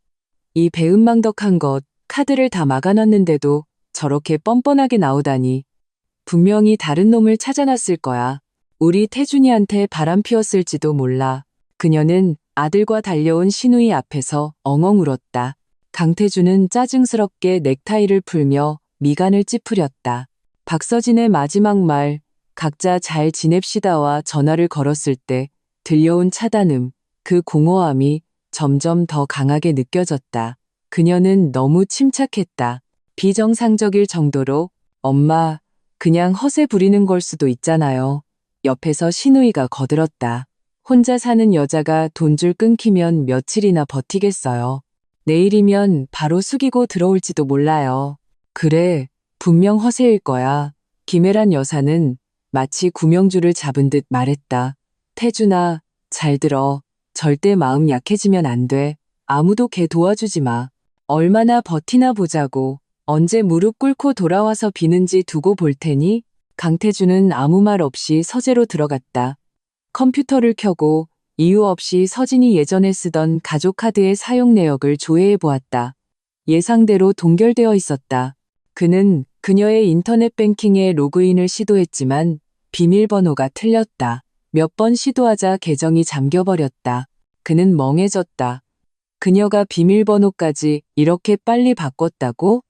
이 배은망덕한 것, 카드를 다 막아놨는데도 저렇게 뻔뻔하게 나오다니. 분명히 다른 놈을 찾아놨을 거야. 우리 태준이한테 바람 피웠을지도 몰라. 그녀는 아들과 달려온 시누이 앞에서 엉엉 울었다. 강태준은 짜증스럽게 넥타이를 풀며 미간을 찌푸렸다. 박서진의 마지막 말, 각자 잘 지냅시다와 전화를 걸었을 때 들려온 차단음, 그 공허함이 점점 더 강하게 느껴졌다. 그녀는 너무 침착했다. 비정상적일 정도로 엄마, 그냥 허세 부리는 걸 수도 있잖아요. 옆에서 시누이가 거들었다. 혼자 사는 여자가 돈줄 끊기면 며칠이나 버티겠어요. 내일이면 바로 숙이고 들어올지도 몰라요. 그래, 분명 허세일 거야. 김혜란 여사는 마치 구명줄을 잡은 듯 말했다. 태준아, 잘 들어. 절대 마음 약해지면 안 돼. 아무도 걔 도와주지 마. 얼마나 버티나 보자고. 언제 무릎 꿇고 돌아와서 비는지 두고 볼 테니? 강태준은 아무 말 없이 서재로 들어갔다. 컴퓨터를 켜고 이유 없이 서진이 예전에 쓰던 가족 카드의 사용 내역을 조회해 보았다. 예상대로 동결되어 있었다. 그는 그녀의 인터넷 뱅킹에 로그인을 시도했지만 비밀번호가 틀렸다. 몇 번 시도하자 계정이 잠겨버렸다. 그는 멍해졌다. 그녀가 비밀번호까지 이렇게 빨리 바꿨다고?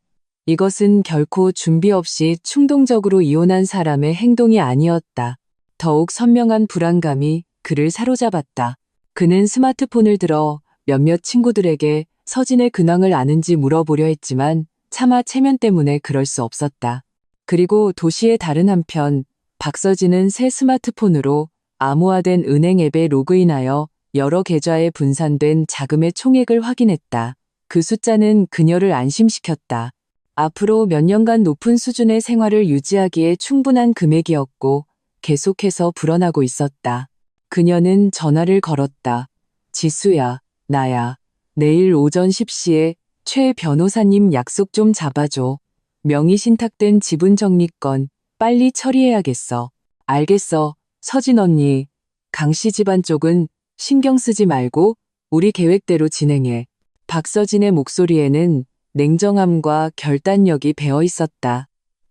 이것은 결코 준비 없이 충동적으로 이혼한 사람의 행동이 아니었다. 더욱 선명한 불안감이 그를 사로잡았다. 그는 스마트폰을 들어 몇몇 친구들에게 서진의 근황을 아는지 물어보려 했지만 차마 체면 때문에 그럴 수 없었다. 그리고 도시의 다른 한편, 박서진은 새 스마트폰으로 암호화된 은행 앱에 로그인하여 여러 계좌에 분산된 자금의 총액을 확인했다. 그 숫자는 그녀를 안심시켰다. 앞으로 몇 년간 높은 수준의 생활을 유지하기에 충분한 금액이었고 계속해서 불어나고 있었다. 그녀는 전화를 걸었다. 지수야, 나야. 내일 오전 10시에 최 변호사님 약속 좀 잡아줘. 명의 신탁된 지분 정리건 빨리 처리해야겠어. 알겠어, 서진 언니. 강씨 집안 쪽은 신경 쓰지 말고 우리 계획대로 진행해. 박서진의 목소리에는 냉정함과 결단력이 배어 있었다.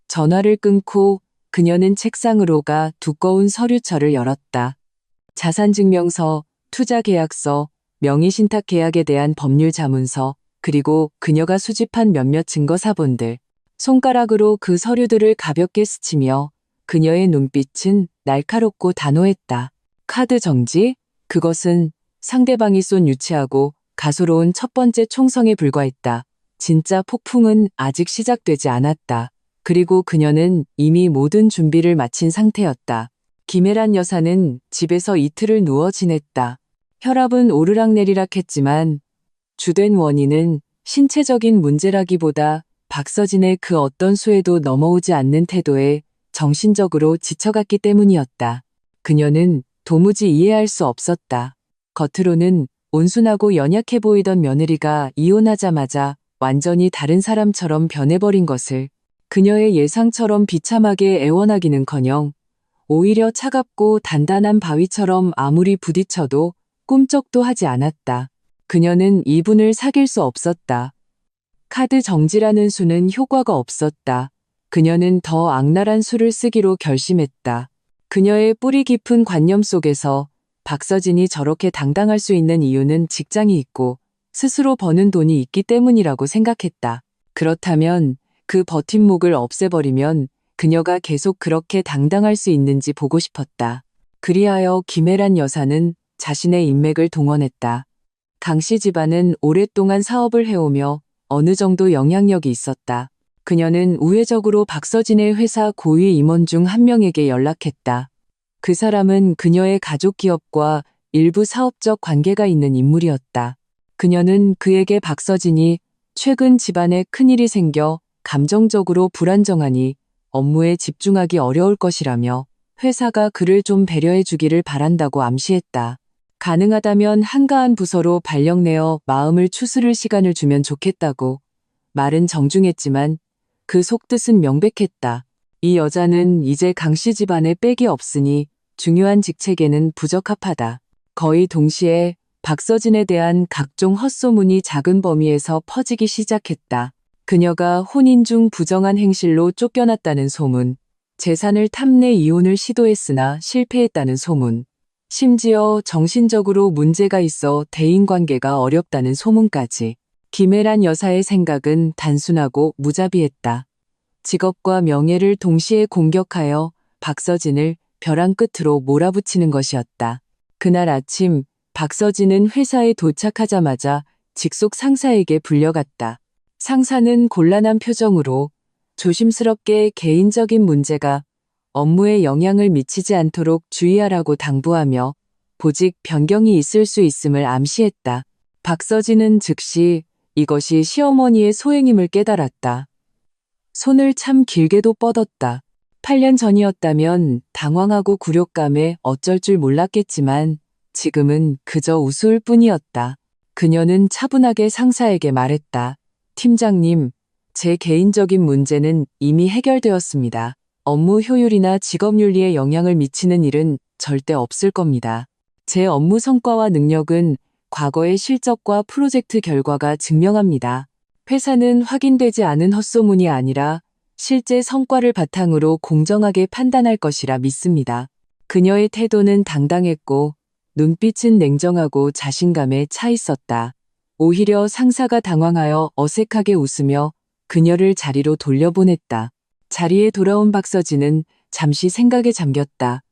전화를 끊고 그녀는 책상으로 가 두꺼운 서류철을 열었다. 자산증명서, 투자계약서, 명의신탁계약에 대한 법률 자문서, 그리고 그녀가 수집한 몇몇 증거사본들. 손가락으로 그 서류들을 가볍게 스치며 그녀의 눈빛은 날카롭고 단호했다. 카드 정지? 그것은 상대방이 쏜 유치하고 가소로운 첫 번째 총성에 불과했다. 진짜 폭풍은 아직 시작되지 않았다. 그리고 그녀는 이미 모든 준비를 마친 상태였다. 김혜란 여사는 집에서 이틀을 누워 지냈다. 혈압은 오르락내리락 했지만 주된 원인은 신체적인 문제라기보다 박서진의 그 어떤 수에도 넘어오지 않는 태도에 정신적으로 지쳐갔기 때문이었다. 그녀는 도무지 이해할 수 없었다. 겉으로는 온순하고 연약해 보이던 며느리가 이혼하자마자 완전히 다른 사람처럼 변해버린 것을 그녀의 예상처럼 비참하게 애원하기는커녕 오히려 차갑고 단단한 바위처럼 아무리 부딪혀도 꿈쩍도 하지 않았다. 그녀는 이분을 사귈 수 없었다. 카드 정지라는 수는 효과가 없었다. 그녀는 더 악랄한 수를 쓰기로 결심했다. 그녀의 뿌리 깊은 관념 속에서 박서진이 저렇게 당당할 수 있는 이유는 직장이 있고 스스로 버는 돈이 있기 때문이라고 생각했다. 그렇다면 그 버팀목을 없애버리면 그녀가 계속 그렇게 당당할 수 있는지 보고 싶었다. 그리하여 김혜란 여사는 자신의 인맥을 동원했다. 강씨 집안은 오랫동안 사업을 해오며 어느 정도 영향력이 있었다. 그녀는 우회적으로 박서진의 회사 고위 임원 중 한 명에게 연락했다. 그 사람은 그녀의 가족 기업과 일부 사업적 관계가 있는 인물이었다. 그녀는 그에게 박서진이 최근 집안에 큰일이 생겨 감정적으로 불안정하니 업무에 집중하기 어려울 것이라며 회사가 그를 좀 배려해 주기를 바란다고 암시했다. 가능하다면 한가한 부서로 발령내어 마음을 추스를 시간을 주면 좋겠다고. 말은 정중했지만 그 속뜻은 명백했다. 이 여자는 이제 강씨 집안에 빽이 없으니 중요한 직책에는 부적합하다. 거의 동시에 박서진에 대한 각종 헛소문이 작은 범위에서 퍼지기 시작했다. 그녀가 혼인 중 부정한 행실로 쫓겨났다는 소문, 재산을 탐내 이혼을 시도했으나 실패했다는 소문, 심지어 정신적으로 문제가 있어 대인관계가 어렵다는 소문까지. 김혜란 여사의 생각은 단순하고 무자비했다. 직업과 명예를 동시에 공격하여 박서진을 벼랑 끝으로 몰아붙이는 것이었다. 그날 아침 박서진은 회사에 도착하자마자 직속 상사에게 불려갔다. 상사는 곤란한 표정으로 조심스럽게 개인적인 문제가 업무에 영향을 미치지 않도록 주의하라고 당부하며 보직 변경이 있을 수 있음을 암시했다. 박서진은 즉시 이것이 시어머니의 소행임을 깨달았다. 손을 참 길게도 뻗었다. 8년 전이었다면 당황하고 굴욕감에 어쩔 줄 몰랐겠지만 지금은 그저 우스울 뿐이었다. 그녀는 차분하게 상사에게 말했다. 팀장님, 제 개인적인 문제는 이미 해결되었습니다. 업무 효율이나 직업 윤리에 영향을 미치는 일은 절대 없을 겁니다. 제 업무 성과와 능력은 과거의 실적과 프로젝트 결과가 증명합니다. 회사는 확인되지 않은 헛소문이 아니라 실제 성과를 바탕으로 공정하게 판단할 것이라 믿습니다. 그녀의 태도는 당당했고 눈빛은 냉정하고 자신감에 차 있었다. 오히려 상사가 당황하여 어색하게 웃으며 그녀를 자리로 돌려보냈다. 자리에 돌아온 박서진은 잠시 생각에 잠겼다.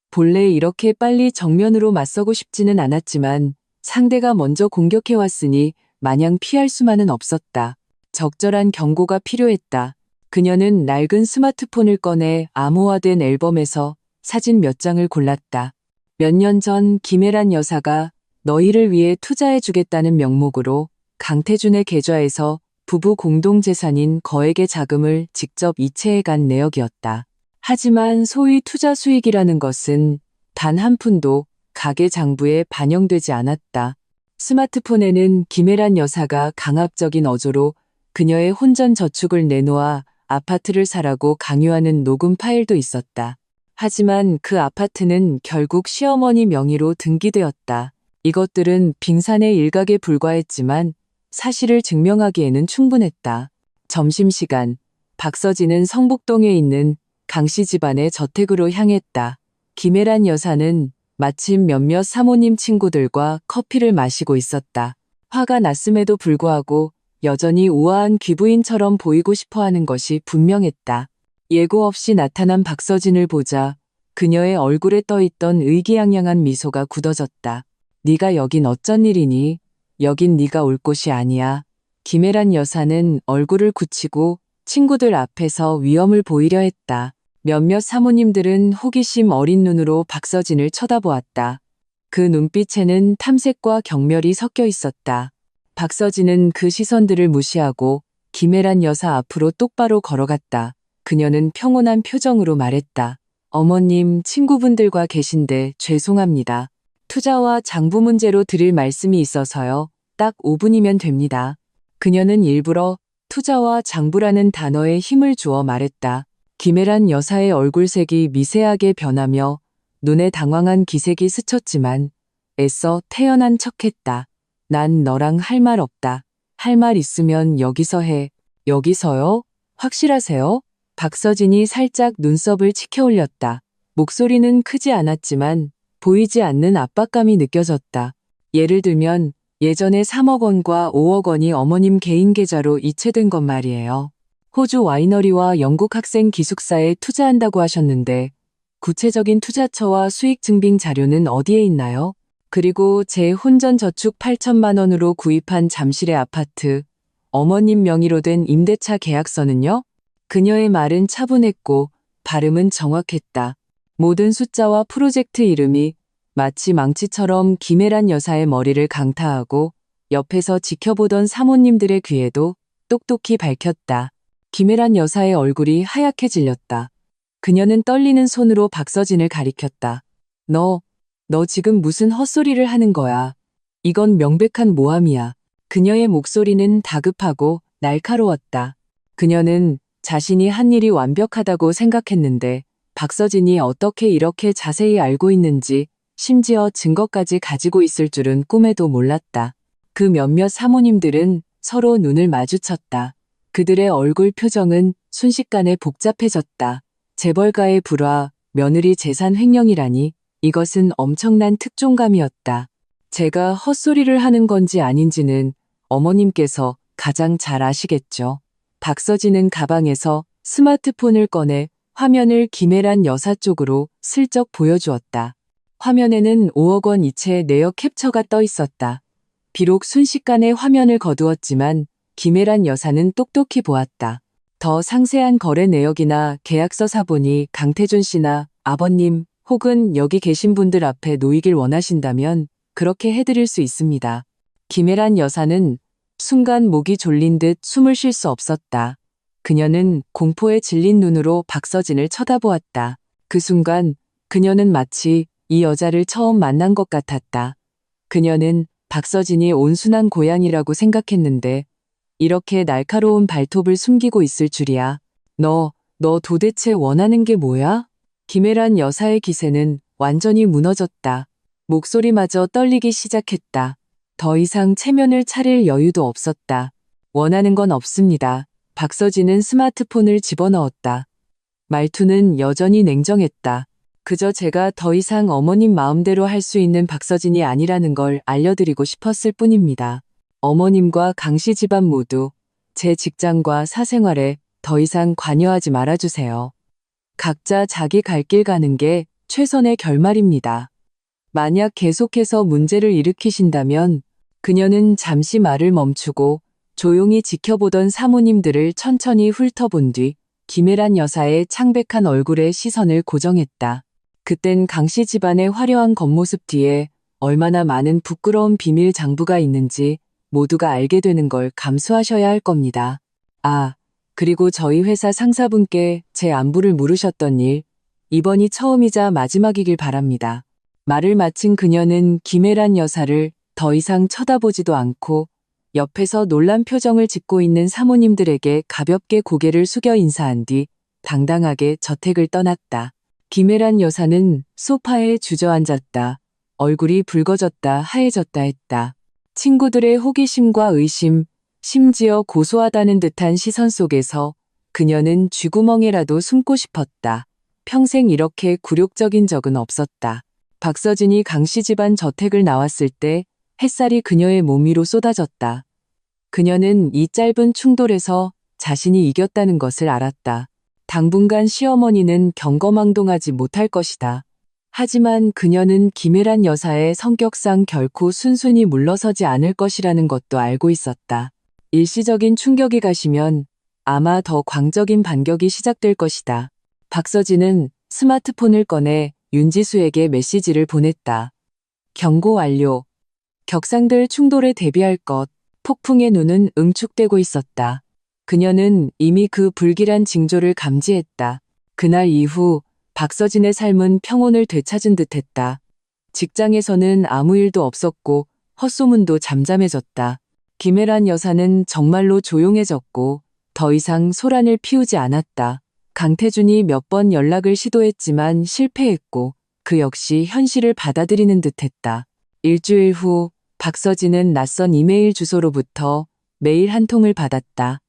본래 이렇게 빨리 정면으로 맞서고 싶지는 않았지만 상대가 먼저 공격해왔으니 마냥 피할 수만은 없었다. 적절한 경고가 필요했다. 그녀는 낡은 스마트폰을 꺼내 암호화된 앨범에서 사진 몇 장을 골랐다. 몇 년 전 김혜란 여사가 너희를 위해 투자해주겠다는 명목으로 강태준의 계좌에서 부부 공동재산인 거액의 자금을 직접 이체해간 내역이었다. 하지만 소위 투자 수익이라는 것은 단 한 푼도 가계 장부에 반영되지 않았다. 스마트폰에는 김혜란 여사가 강압적인 어조로 그녀의 혼전 저축을 내놓아 아파트를 사라고 강요하는 녹음 파일도 있었다. 하지만 그 아파트는 결국 시어머니 명의로 등기되었다. 이것들은 빙산의 일각에 불과했지만 사실을 증명하기에는 충분했다. 점심시간, 박서진은 성북동에 있는 강씨 집안의 저택으로 향했다. 김혜란 여사는 마침 몇몇 사모님 친구들과 커피를 마시고 있었다. 화가 났음에도 불구하고 여전히 우아한 귀부인처럼 보이고 싶어하는 것이 분명했다. 예고 없이 나타난 박서진을 보자 그녀의 얼굴에 떠있던 의기양양한 미소가 굳어졌다. 네가 여긴 어쩐 일이니? 여긴 네가 올 곳이 아니야. 김혜란 여사는 얼굴을 굳히고 친구들 앞에서 위엄을 보이려 했다. 몇몇 사모님들은 호기심 어린 눈으로 박서진을 쳐다보았다. 그 눈빛에는 탐색과 경멸이 섞여 있었다. 박서진은 그 시선들을 무시하고 김혜란 여사 앞으로 똑바로 걸어갔다. 그녀는 평온한 표정으로 말했다. 어머님, 친구분들과 계신데 죄송합니다. 투자와 장부 문제로 드릴 말씀이 있어서요. 딱 5분이면 됩니다. 그녀는 일부러 투자와 장부라는 단어에 힘을 주어 말했다. 김혜란 여사의 얼굴색이 미세하게 변하며 눈에 당황한 기색이 스쳤지만 애써 태연한 척했다. 난 너랑 할 말 없다. 할 말 있으면 여기서 해. 여기서요? 확실하세요? 박서진이 살짝 눈썹을 치켜 올렸다. 목소리는 크지 않았지만 보이지 않는 압박감이 느껴졌다. 예를 들면 예전에 3억 원과 5억 원이 어머님 개인 계좌로 이체된 것 말이에요. 호주 와이너리와 영국 학생 기숙사에 투자한다고 하셨는데 구체적인 투자처와 수익 증빙 자료는 어디에 있나요? 그리고 제 혼전 저축 8천만 원으로 구입한 잠실의 아파트, 어머님 명의로 된 임대차 계약서는요? 그녀의 말은 차분했고 발음은 정확했다. 모든 숫자와 프로젝트 이름이 마치 망치처럼 김혜란 여사의 머리를 강타하고 옆에서 지켜보던 사모님들의 귀에도 똑똑히 밝혔다. 김혜란 여사의 얼굴이 하얗게 질렸다. 그녀는 떨리는 손으로 박서진을 가리켰다. 너 지금 무슨 헛소리를 하는 거야. 이건 명백한 모함이야. 그녀의 목소리는 다급하고 날카로웠다. 그녀는 자신이 한 일이 완벽하다고 생각했는데 박서진이 어떻게 이렇게 자세히 알고 있는지 심지어 증거까지 가지고 있을 줄은 꿈에도 몰랐다. 그 몇몇 사모님들은 서로 눈을 마주쳤다. 그들의 얼굴 표정은 순식간에 복잡해졌다. 재벌가의 불화, 며느리 재산 횡령이라니 이것은 엄청난 특종감이었다. 제가 헛소리를 하는 건지 아닌지는 어머님께서 가장 잘 아시겠죠. 박서진은 가방에서 스마트폰을 꺼내 화면을 김혜란 여사 쪽으로 슬쩍 보여주었다. 화면에는 5억 원 이체 내역 캡처가 떠 있었다. 비록 순식간에 화면을 거두었지만 김혜란 여사는 똑똑히 보았다. 더 상세한 거래 내역이나 계약서 사본이 강태준 씨나 아버님 혹은 여기 계신 분들 앞에 놓이길 원하신다면 그렇게 해드릴 수 있습니다. 김혜란 여사는 순간 목이 졸린 듯 숨을 쉴 수 없었다. 그녀는 공포에 질린 눈으로 박서진을 쳐다보았다. 그 순간 그녀는 마치 이 여자를 처음 만난 것 같았다. 그녀는 박서진이 온순한 고양이라고 생각했는데 이렇게 날카로운 발톱을 숨기고 있을 줄이야. 너 도대체 원하는 게 뭐야? 김혜란 여사의 기세는 완전히 무너졌다. 목소리마저 떨리기 시작했다. 더 이상 체면을 차릴 여유도 없었다. 원하는 건 없습니다. 박서진은 스마트폰을 집어넣었다. 말투는 여전히 냉정했다. 그저 제가 더 이상 어머님 마음대로 할 수 있는 박서진이 아니라는 걸 알려드리고 싶었을 뿐입니다. 어머님과 강씨 집안 모두 제 직장과 사생활에 더 이상 관여하지 말아주세요. 각자 자기 갈 길 가는 게 최선의 결말입니다. 만약 계속해서 문제를 일으키신다면 그녀는 잠시 말을 멈추고 조용히 지켜보던 사모님들을 천천히 훑어본 뒤 김혜란 여사의 창백한 얼굴에 시선을 고정했다. 그땐 강씨 집안의 화려한 겉모습 뒤에 얼마나 많은 부끄러운 비밀 장부가 있는지 모두가 알게 되는 걸 감수하셔야 할 겁니다. 아, 그리고 저희 회사 상사분께 제 안부를 물으셨던 일, 이번이 처음이자 마지막이길 바랍니다. 말을 마친 그녀는 김혜란 여사를 더 이상 쳐다보지도 않고 옆에서 놀란 표정을 짓고 있는 사모님들에게 가볍게 고개를 숙여 인사한 뒤 당당하게 저택을 떠났다. 김혜란 여사는 소파에 주저앉았다. 얼굴이 붉어졌다 하얘졌다 했다. 친구들의 호기심과 의심, 심지어 고소하다는 듯한 시선 속에서 그녀는 쥐구멍에라도 숨고 싶었다. 평생 이렇게 굴욕적인 적은 없었다. 박서진이 강씨 집안 저택을 나왔을 때 햇살이 그녀의 몸 위로 쏟아졌다. 그녀는 이 짧은 충돌에서 자신이 이겼다는 것을 알았다. 당분간 시어머니는 경거망동하지 못할 것이다. 하지만 그녀는 김혜란 여사의 성격상 결코 순순히 물러서지 않을 것이라는 것도 알고 있었다. 일시적인 충격이 가시면 아마 더 광적인 반격이 시작될 것이다. 박서진은 스마트폰을 꺼내 윤지수에게 메시지를 보냈다. 경고 완료. 격상될 충돌에 대비할 것. 폭풍의 눈은 응축되고 있었다. 그녀는 이미 그 불길한 징조를 감지했다. 그날 이후 박서진의 삶은 평온을 되찾은 듯했다. 직장에서는 아무 일도 없었고 헛소문도 잠잠해졌다. 김혜란 여사는 정말로 조용해졌고 더 이상 소란을 피우지 않았다. 강태준이 몇 번 연락을 시도했지만 실패했고 그 역시 현실을 받아들이는 듯했다. 일주일 후 박서진은 낯선 이메일 주소로부터 메일 한 통을 받았다.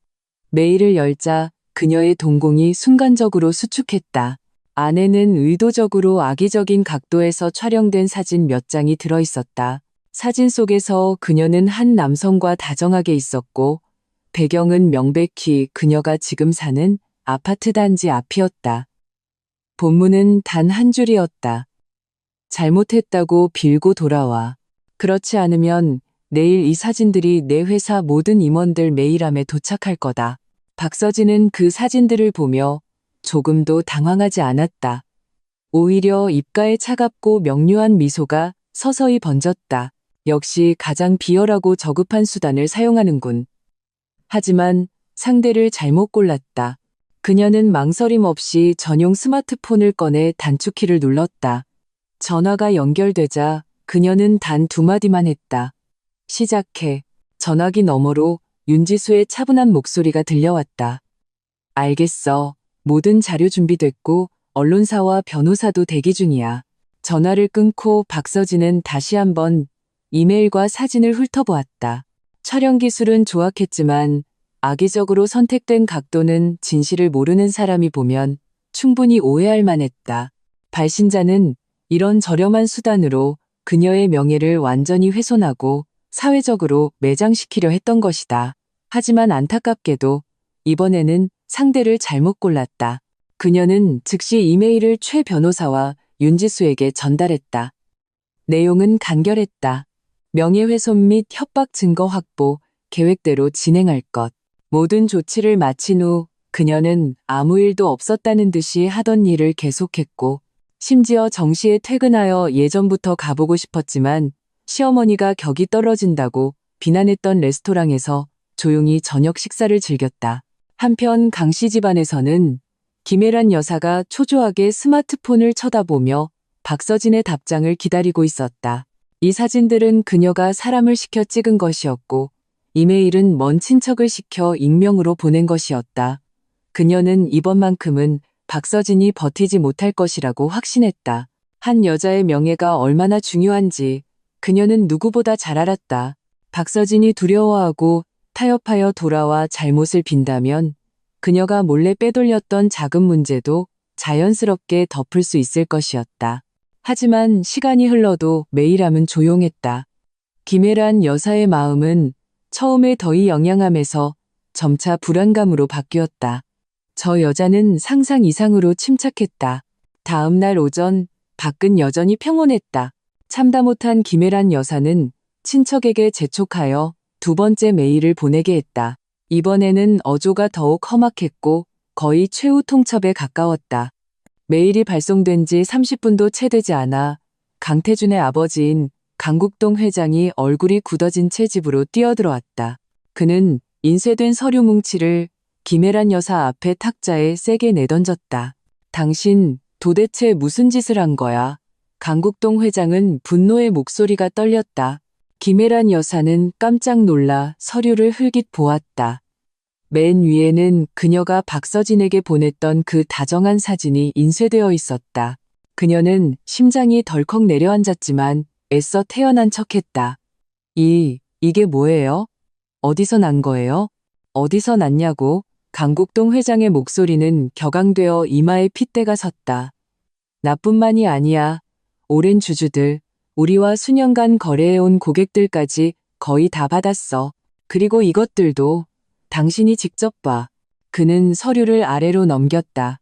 메일을 열자 그녀의 동공이 순간적으로 수축했다. 안에는 의도적으로 악의적인 각도에서 촬영된 사진 몇 장이 들어있었다. 사진 속에서 그녀는 한 남성과 다정하게 있었고 배경은 명백히 그녀가 지금 사는 아파트 단지 앞이었다. 본문은 단 한 줄이었다. 잘못했다고 빌고 돌아와. 그렇지 않으면 내일 이 사진들이 내 회사 모든 임원들 메일함에 도착할 거다. 박서진은 그 사진들을 보며 조금도 당황하지 않았다. 오히려 입가에 차갑고 명료한 미소가 서서히 번졌다. 역시 가장 비열하고 저급한 수단을 사용하는군. 하지만 상대를 잘못 골랐다. 그녀는 망설임 없이 전용 스마트폰을 꺼내 단축키를 눌렀다. 전화가 연결되자 그녀는 단 두 마디만 했다. 시작해. 전화기 너머로 윤지수의 차분한 목소리가 들려왔다. 알겠어. 모든 자료 준비됐고 언론사와 변호사도 대기 중이야. 전화를 끊고 박서진은 다시 한번 이메일과 사진을 훑어보았다. 촬영 기술은 조악했지만 악의적으로 선택된 각도는 진실을 모르는 사람이 보면 충분히 오해할 만했다. 발신자는 이런 저렴한 수단으로 그녀의 명예를 완전히 훼손하고 사회적으로 매장시키려 했던 것이다. 하지만 안타깝게도 이번에는 상대를 잘못 골랐다. 그녀는 즉시 이메일을 최 변호사와 윤지수에게 전달했다. 내용은 간결했다. 명예훼손 및 협박 증거 확보, 계획대로 진행할 것. 모든 조치를 마친 후 그녀는 아무 일도 없었다는 듯이 하던 일을 계속했고 심지어 정시에 퇴근하여 예전부터 가보고 싶었지만 시어머니가 격이 떨어진다고 비난했던 레스토랑에서 조용히 저녁 식사를 즐겼다. 한편 강씨 집안에서는 김혜란 여사가 초조하게 스마트폰을 쳐다보며 박서진의 답장을 기다리고 있었다. 이 사진들은 그녀가 사람을 시켜 찍은 것이었고 이메일은 먼 친척을 시켜 익명으로 보낸 것이었다. 그녀는 이번만큼은 박서진이 버티지 못할 것이라고 확신했다. 한 여자의 명예가 얼마나 중요한지 그녀는 누구보다 잘 알았다. 박서진이 두려워하고 타협하여 돌아와 잘못을 빈다면 그녀가 몰래 빼돌렸던 작은 문제도 자연스럽게 덮을 수 있을 것이었다. 하지만 시간이 흘러도 메일함은 조용했다. 김혜란 여사의 마음은 처음에 더위 영양함에서 점차 불안감으로 바뀌었다. 저 여자는 상상 이상으로 침착했다. 다음 날 오전 밖은 여전히 평온했다. 참다 못한 김혜란 여사는 친척에게 재촉하여 두 번째 메일을 보내게 했다. 이번에는 어조가 더욱 험악했고 거의 최후 통첩에 가까웠다. 메일이 발송된 지 30분도 채 되지 않아 강태준의 아버지인 강국동 회장이 얼굴이 굳어진 채 집으로 뛰어들어왔다. 그는 인쇄된 서류 뭉치를 김혜란 여사 앞에 탁자에 세게 내던졌다. 당신 도대체 무슨 짓을 한 거야? 강국동 회장은 분노의 목소리가 떨렸다. 김혜란 여사는 깜짝 놀라 서류를 흘깃 보았다. 맨 위에는 그녀가 박서진에게 보냈던 그 다정한 사진이 인쇄되어 있었다. 그녀는 심장이 덜컥 내려앉았지만 애써 태어난 척했다. 이게 뭐예요? 어디서 난 거예요? 어디서 났냐고? 강국동 회장의 목소리는 격앙되어 이마에 핏대가 섰다. 나뿐만이 아니야. 오랜 주주들, 우리와 수년간 거래해온 고객들까지 거의 다 받았어. 그리고 이것들도 당신이 직접 봐. 그는 서류를 아래로 넘겼다.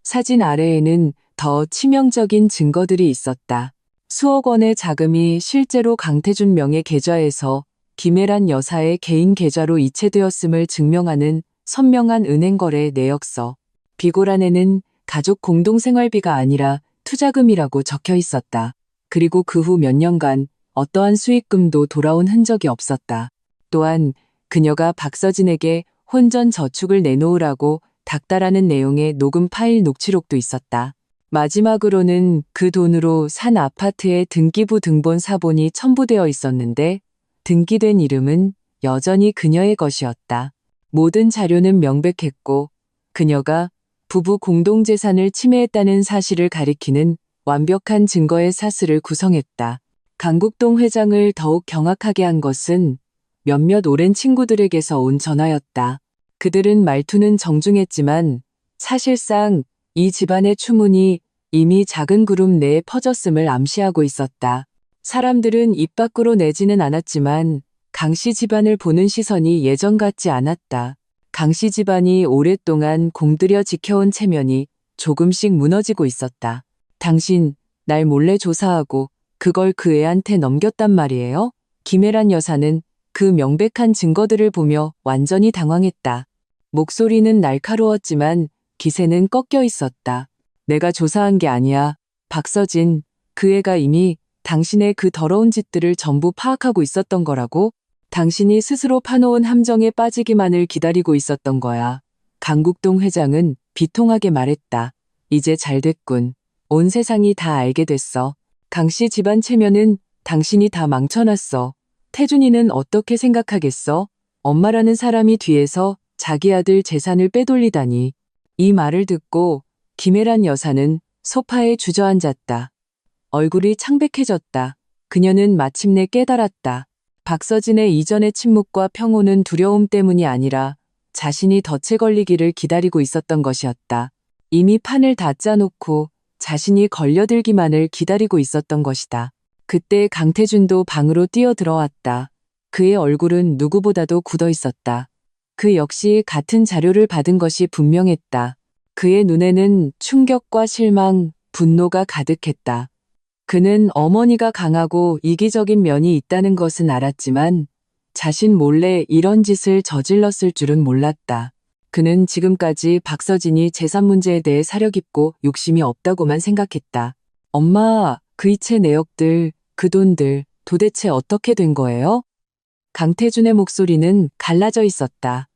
사진 아래에는 더 치명적인 증거들이 있었다. 수억 원의 자금이 실제로 강태준 명의 계좌에서 김혜란 여사의 개인 계좌로 이체되었음을 증명하는 선명한 은행거래 내역서. 비고란에는 가족 공동생활비가 아니라 투자금이라고 적혀 있었다. 그리고 그 후 몇 년간 어떠한 수익금도 돌아온 흔적이 없었다. 또한 그녀가 박서진에게 혼전 저축을 내놓으라고 닥달하는 내용의 녹음 파일 녹취록도 있었다. 마지막으로는 그 돈으로 산 아파트의 등기부 등본 사본이 첨부되어 있었는데 등기된 이름은 여전히 그녀의 것이었다. 모든 자료는 명백했고 그녀가 부부 공동재산을 침해했다는 사실을 가리키는 완벽한 증거의 사슬을 구성했다. 강국동 회장을 더욱 경악하게 한 것은 몇몇 오랜 친구들에게서 온 전화였다. 그들은 말투는 정중했지만 사실상 이 집안의 추문이 이미 작은 그룹 내에 퍼졌음을 암시하고 있었다. 사람들은 입 밖으로 내지는 않았지만 강씨 집안을 보는 시선이 예전 같지 않았다. 강씨 집안이 오랫동안 공들여 지켜온 체면이 조금씩 무너지고 있었다. 당신, 날 몰래 조사하고 그걸 그 애한테 넘겼단 말이에요? 김혜란 여사는 그 명백한 증거들을 보며 완전히 당황했다. 목소리는 날카로웠지만 기세는 꺾여 있었다. 내가 조사한 게 아니야. 박서진, 그 애가 이미 당신의 그 더러운 짓들을 전부 파악하고 있었던 거라고? 당신이 스스로 파놓은 함정에 빠지기만을 기다리고 있었던 거야. 강국동 회장은 비통하게 말했다. 이제 잘 됐군. 온 세상이 다 알게 됐어. 강씨 집안 체면은 당신이 다 망쳐놨어. 태준이는 어떻게 생각하겠어? 엄마라는 사람이 뒤에서 자기 아들 재산을 빼돌리다니. 이 말을 듣고 김혜란 여사는 소파에 주저앉았다. 얼굴이 창백해졌다. 그녀는 마침내 깨달았다. 박서진의 이전의 침묵과 평온은 두려움 때문이 아니라 자신이 덫에 걸리기를 기다리고 있었던 것이었다. 이미 판을 다 짜놓고 자신이 걸려들기만을 기다리고 있었던 것이다. 그때 강태준도 방으로 뛰어들어왔다. 그의 얼굴은 누구보다도 굳어 있었다. 그 역시 같은 자료를 받은 것이 분명했다. 그의 눈에는 충격과 실망, 분노가 가득했다. 그는 어머니가 강하고 이기적인 면이 있다는 것은 알았지만 자신 몰래 이런 짓을 저질렀을 줄은 몰랐다. 그는 지금까지 박서진이 재산 문제에 대해 사려 깊고 욕심이 없다고만 생각했다. 엄마, 그 이체 내역들, 그 돈들 도대체 어떻게 된 거예요? 강태준의 목소리는 갈라져 있었다.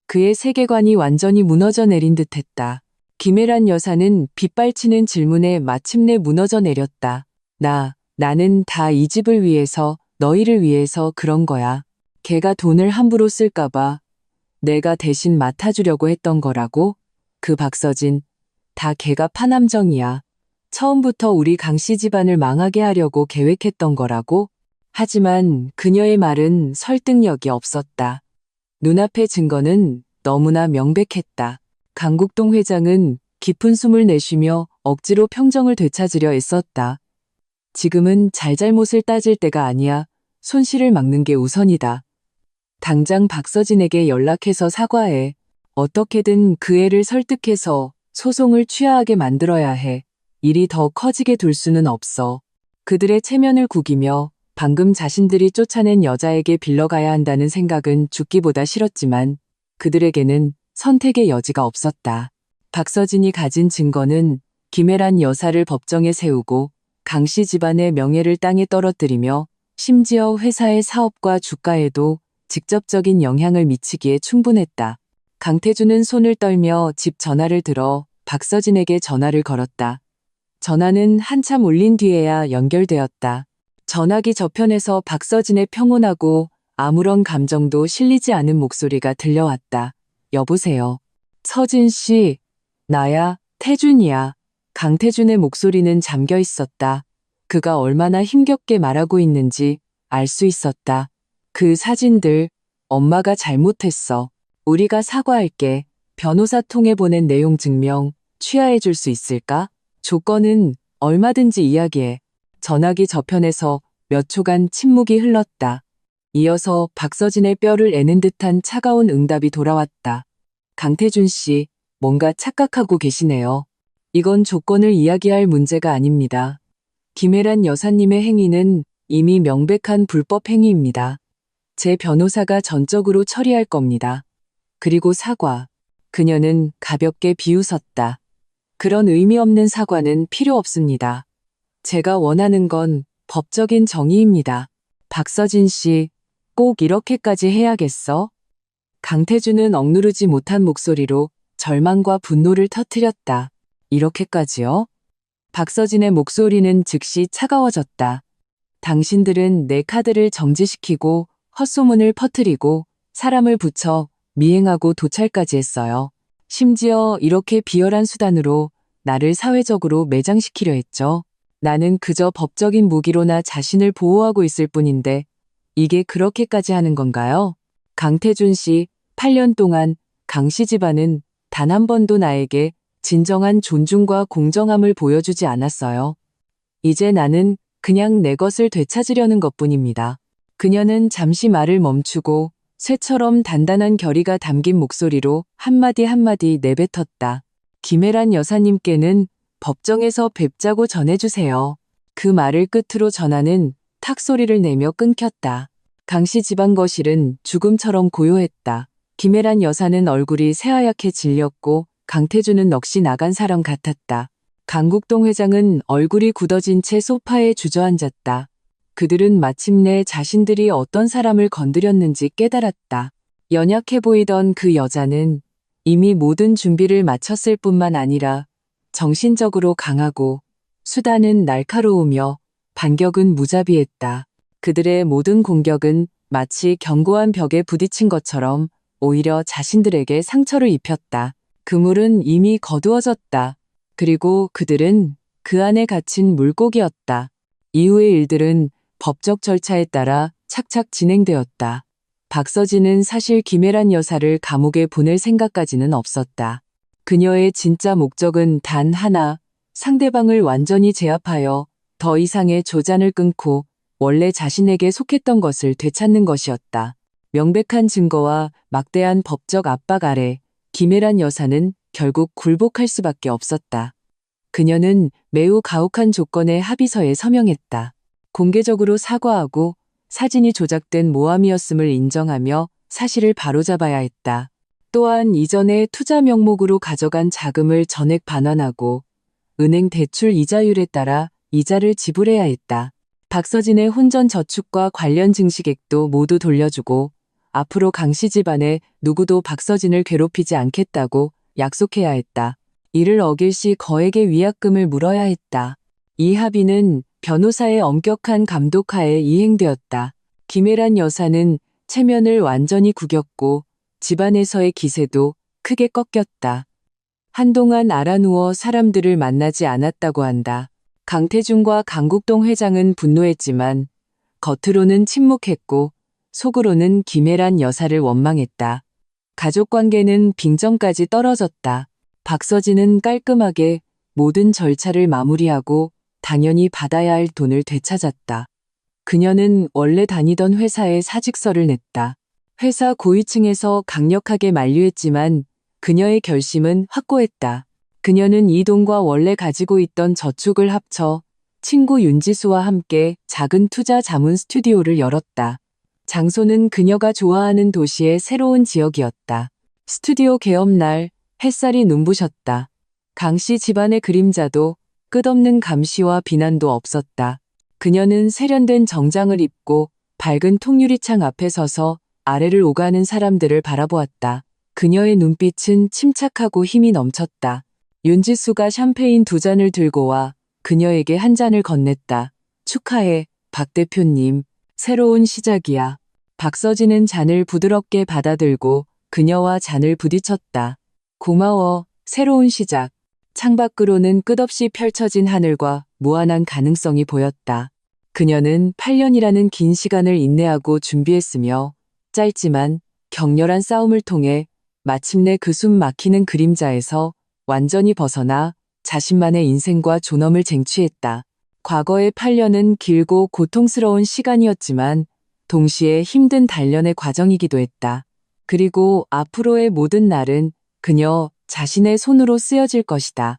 그의 세계관이 완전히 무너져 내린 듯했다. 김혜란 여사는 빗발치는 질문에 마침내 무너져 내렸다. 나는 다 이 집을 위해서, 너희를 위해서 그런 거야. 걔가 돈을 함부로 쓸까봐 내가 대신 맡아주려고 했던 거라고? 그 박서진, 다 걔가 파남정이야. 처음부터 우리 강씨 집안을 망하게 하려고 계획했던 거라고? 하지만 그녀의 말은 설득력이 없었다. 눈앞의 증거는 너무나 명백했다. 강국동 회장은 깊은 숨을 내쉬며 억지로 평정을 되찾으려 애썼다. 지금은 잘잘못을 따질 때가 아니야. 손실을 막는 게 우선이다. 당장 박서진에게 연락해서 사과해. 어떻게든 그 애를 설득해서 소송을 취하하게 만들어야 해. 일이 더 커지게 둘 수는 없어. 그들의 체면을 구기며 방금 자신들이 쫓아낸 여자에게 빌러가야 한다는 생각은 죽기보다 싫었지만 그들에게는 선택의 여지가 없었다. 박서진이 가진 증거는 김혜란 여사를 법정에 세우고 강씨 집안의 명예를 땅에 떨어뜨리며 심지어 회사의 사업과 주가에도 직접적인 영향을 미치기에 충분했다. 강태준은 손을 떨며 집 전화를 들어 박서진에게 전화를 걸었다. 전화는 한참 울린 뒤에야 연결되었다. 전화기 저편에서 박서진의 평온하고 아무런 감정도 실리지 않은 목소리가 들려왔다. 여보세요. 서진 씨, 나야, 태준이야. 강태준의 목소리는 잠겨 있었다. 그가 얼마나 힘겹게 말하고 있는지 알 수 있었다. 그 사진들, 엄마가 잘못했어. 우리가 사과할게. 변호사 통해 보낸 내용 증명 취하해 줄 수 있을까? 조건은 얼마든지 이야기해. 전화기 저편에서 몇 초간 침묵이 흘렀다. 이어서 박서진의 뼈를 애는 듯한 차가운 응답이 돌아왔다. 강태준 씨, 뭔가 착각하고 계시네요. 이건 조건을 이야기할 문제가 아닙니다. 김혜란 여사님의 행위는 이미 명백한 불법 행위입니다. 제 변호사가 전적으로 처리할 겁니다. 그리고 사과. 그녀는 가볍게 비웃었다. 그런 의미 없는 사과는 필요 없습니다. 제가 원하는 건 법적인 정의입니다. 박서진 씨, 꼭 이렇게까지 해야겠어? 강태준은 억누르지 못한 목소리로 절망과 분노를 터뜨렸다. 이렇게까지요? 박서진의 목소리는 즉시 차가워졌다. 당신들은 내 카드를 정지시키고 헛소문을 퍼뜨리고 사람을 붙여 미행하고 도찰까지 했어요. 심지어 이렇게 비열한 수단으로 나를 사회적으로 매장시키려 했죠. 나는 그저 법적인 무기로 나 자신을 보호하고 있을 뿐인데 이게 그렇게까지 하는 건가요? 강태준 씨, 8년 동안 강씨 집안은 단 한 번도 나에게 진정한 존중과 공정함을 보여주지 않았어요. 이제 나는 그냥 내 것을 되찾으려는 것뿐입니다. 그녀는 잠시 말을 멈추고 쇠처럼 단단한 결의가 담긴 목소리로 한마디 한마디 내뱉었다. 김혜란 여사님께는 법정에서 뵙자고 전해주세요. 그 말을 끝으로 전화는 탁 소리를 내며 끊겼다. 강씨 집안 거실은 죽음처럼 고요했다. 김혜란 여사는 얼굴이 새하얗게 질렸고 강태준은 넋이 나간 사람 같았다. 강국동 회장은 얼굴이 굳어진 채 소파에 주저앉았다. 그들은 마침내 자신들이 어떤 사람을 건드렸는지 깨달았다. 연약해 보이던 그 여자는 이미 모든 준비를 마쳤을 뿐만 아니라 정신적으로 강하고 수단은 날카로우며 반격은 무자비했다. 그들의 모든 공격은 마치 견고한 벽에 부딪힌 것처럼 오히려 자신들에게 상처를 입혔다. 그물은 이미 거두어졌다. 그리고 그들은 그 안에 갇힌 물고기였다. 이후의 일들은 법적 절차에 따라 착착 진행되었다. 박서진은 사실 김혜란 여사를 감옥에 보낼 생각까지는 없었다. 그녀의 진짜 목적은 단 하나, 상대방을 완전히 제압하여 더 이상의 조잔을 끊고 원래 자신에게 속했던 것을 되찾는 것이었다. 명백한 증거와 막대한 법적 압박 아래 김혜란 여사는 결국 굴복할 수밖에 없었다. 그녀는 매우 가혹한 조건의 합의서에 서명했다. 공개적으로 사과하고 사진이 조작된 모함이었음을 인정하며 사실을 바로잡아야 했다. 또한 이전에 투자 명목으로 가져간 자금을 전액 반환하고 은행 대출 이자율에 따라 이자를 지불해야 했다. 박서진의 혼전 저축과 관련 증식액도 모두 돌려주고 앞으로 강씨 집안에 누구도 박서진을 괴롭히지 않겠다고 약속해야 했다. 이를 어길 시 거액의 위약금을 물어야 했다. 이 합의는 변호사의 엄격한 감독하에 이행되었다. 김혜란 여사는 체면을 완전히 구겼고 집안에서의 기세도 크게 꺾였다. 한동안 알아누워 사람들을 만나지 않았다고 한다. 강태중과 강국동 회장은 분노했지만 겉으로는 침묵했고 속으로는 김혜란 여사를 원망했다. 가족관계는 빙정까지 떨어졌다. 박서진은 깔끔하게 모든 절차를 마무리하고 당연히 받아야 할 돈을 되찾았다. 그녀는 원래 다니던 회사에 사직서를 냈다. 회사 고위층에서 강력하게 만류했지만 그녀의 결심은 확고했다. 그녀는 이 돈과 원래 가지고 있던 저축을 합쳐 친구 윤지수와 함께 작은 투자 자문 스튜디오를 열었다. 장소는 그녀가 좋아하는 도시의 새로운 지역이었다. 스튜디오 개업날 햇살이 눈부셨다. 강씨 집안의 그림자도 끝없는 감시와 비난도 없었다. 그녀는 세련된 정장을 입고 밝은 통유리창 앞에 서서 아래를 오가는 사람들을 바라보았다. 그녀의 눈빛은 침착하고 힘이 넘쳤다. 윤지수가 샴페인 2잔을 들고 와 그녀에게 한 잔을 건넸다. 축하해, 박 대표님. 새로운 시작이야. 박서진은 잔을 부드럽게 받아들고 그녀와 잔을 부딪혔다. 고마워, 새로운 시작. 창밖으로는 끝없이 펼쳐진 하늘과 무한한 가능성이 보였다. 그녀는 8년이라는 긴 시간을 인내하고 준비했으며 짧지만 격렬한 싸움을 통해 마침내 그 숨 막히는 그림자에서 완전히 벗어나 자신만의 인생과 존엄을 쟁취했다. 과거의 8년은 길고 고통스러운 시간이었지만 동시에 힘든 단련의 과정이기도 했다. 그리고 앞으로의 모든 날은 그녀 자신의 손으로 쓰여질 것이다.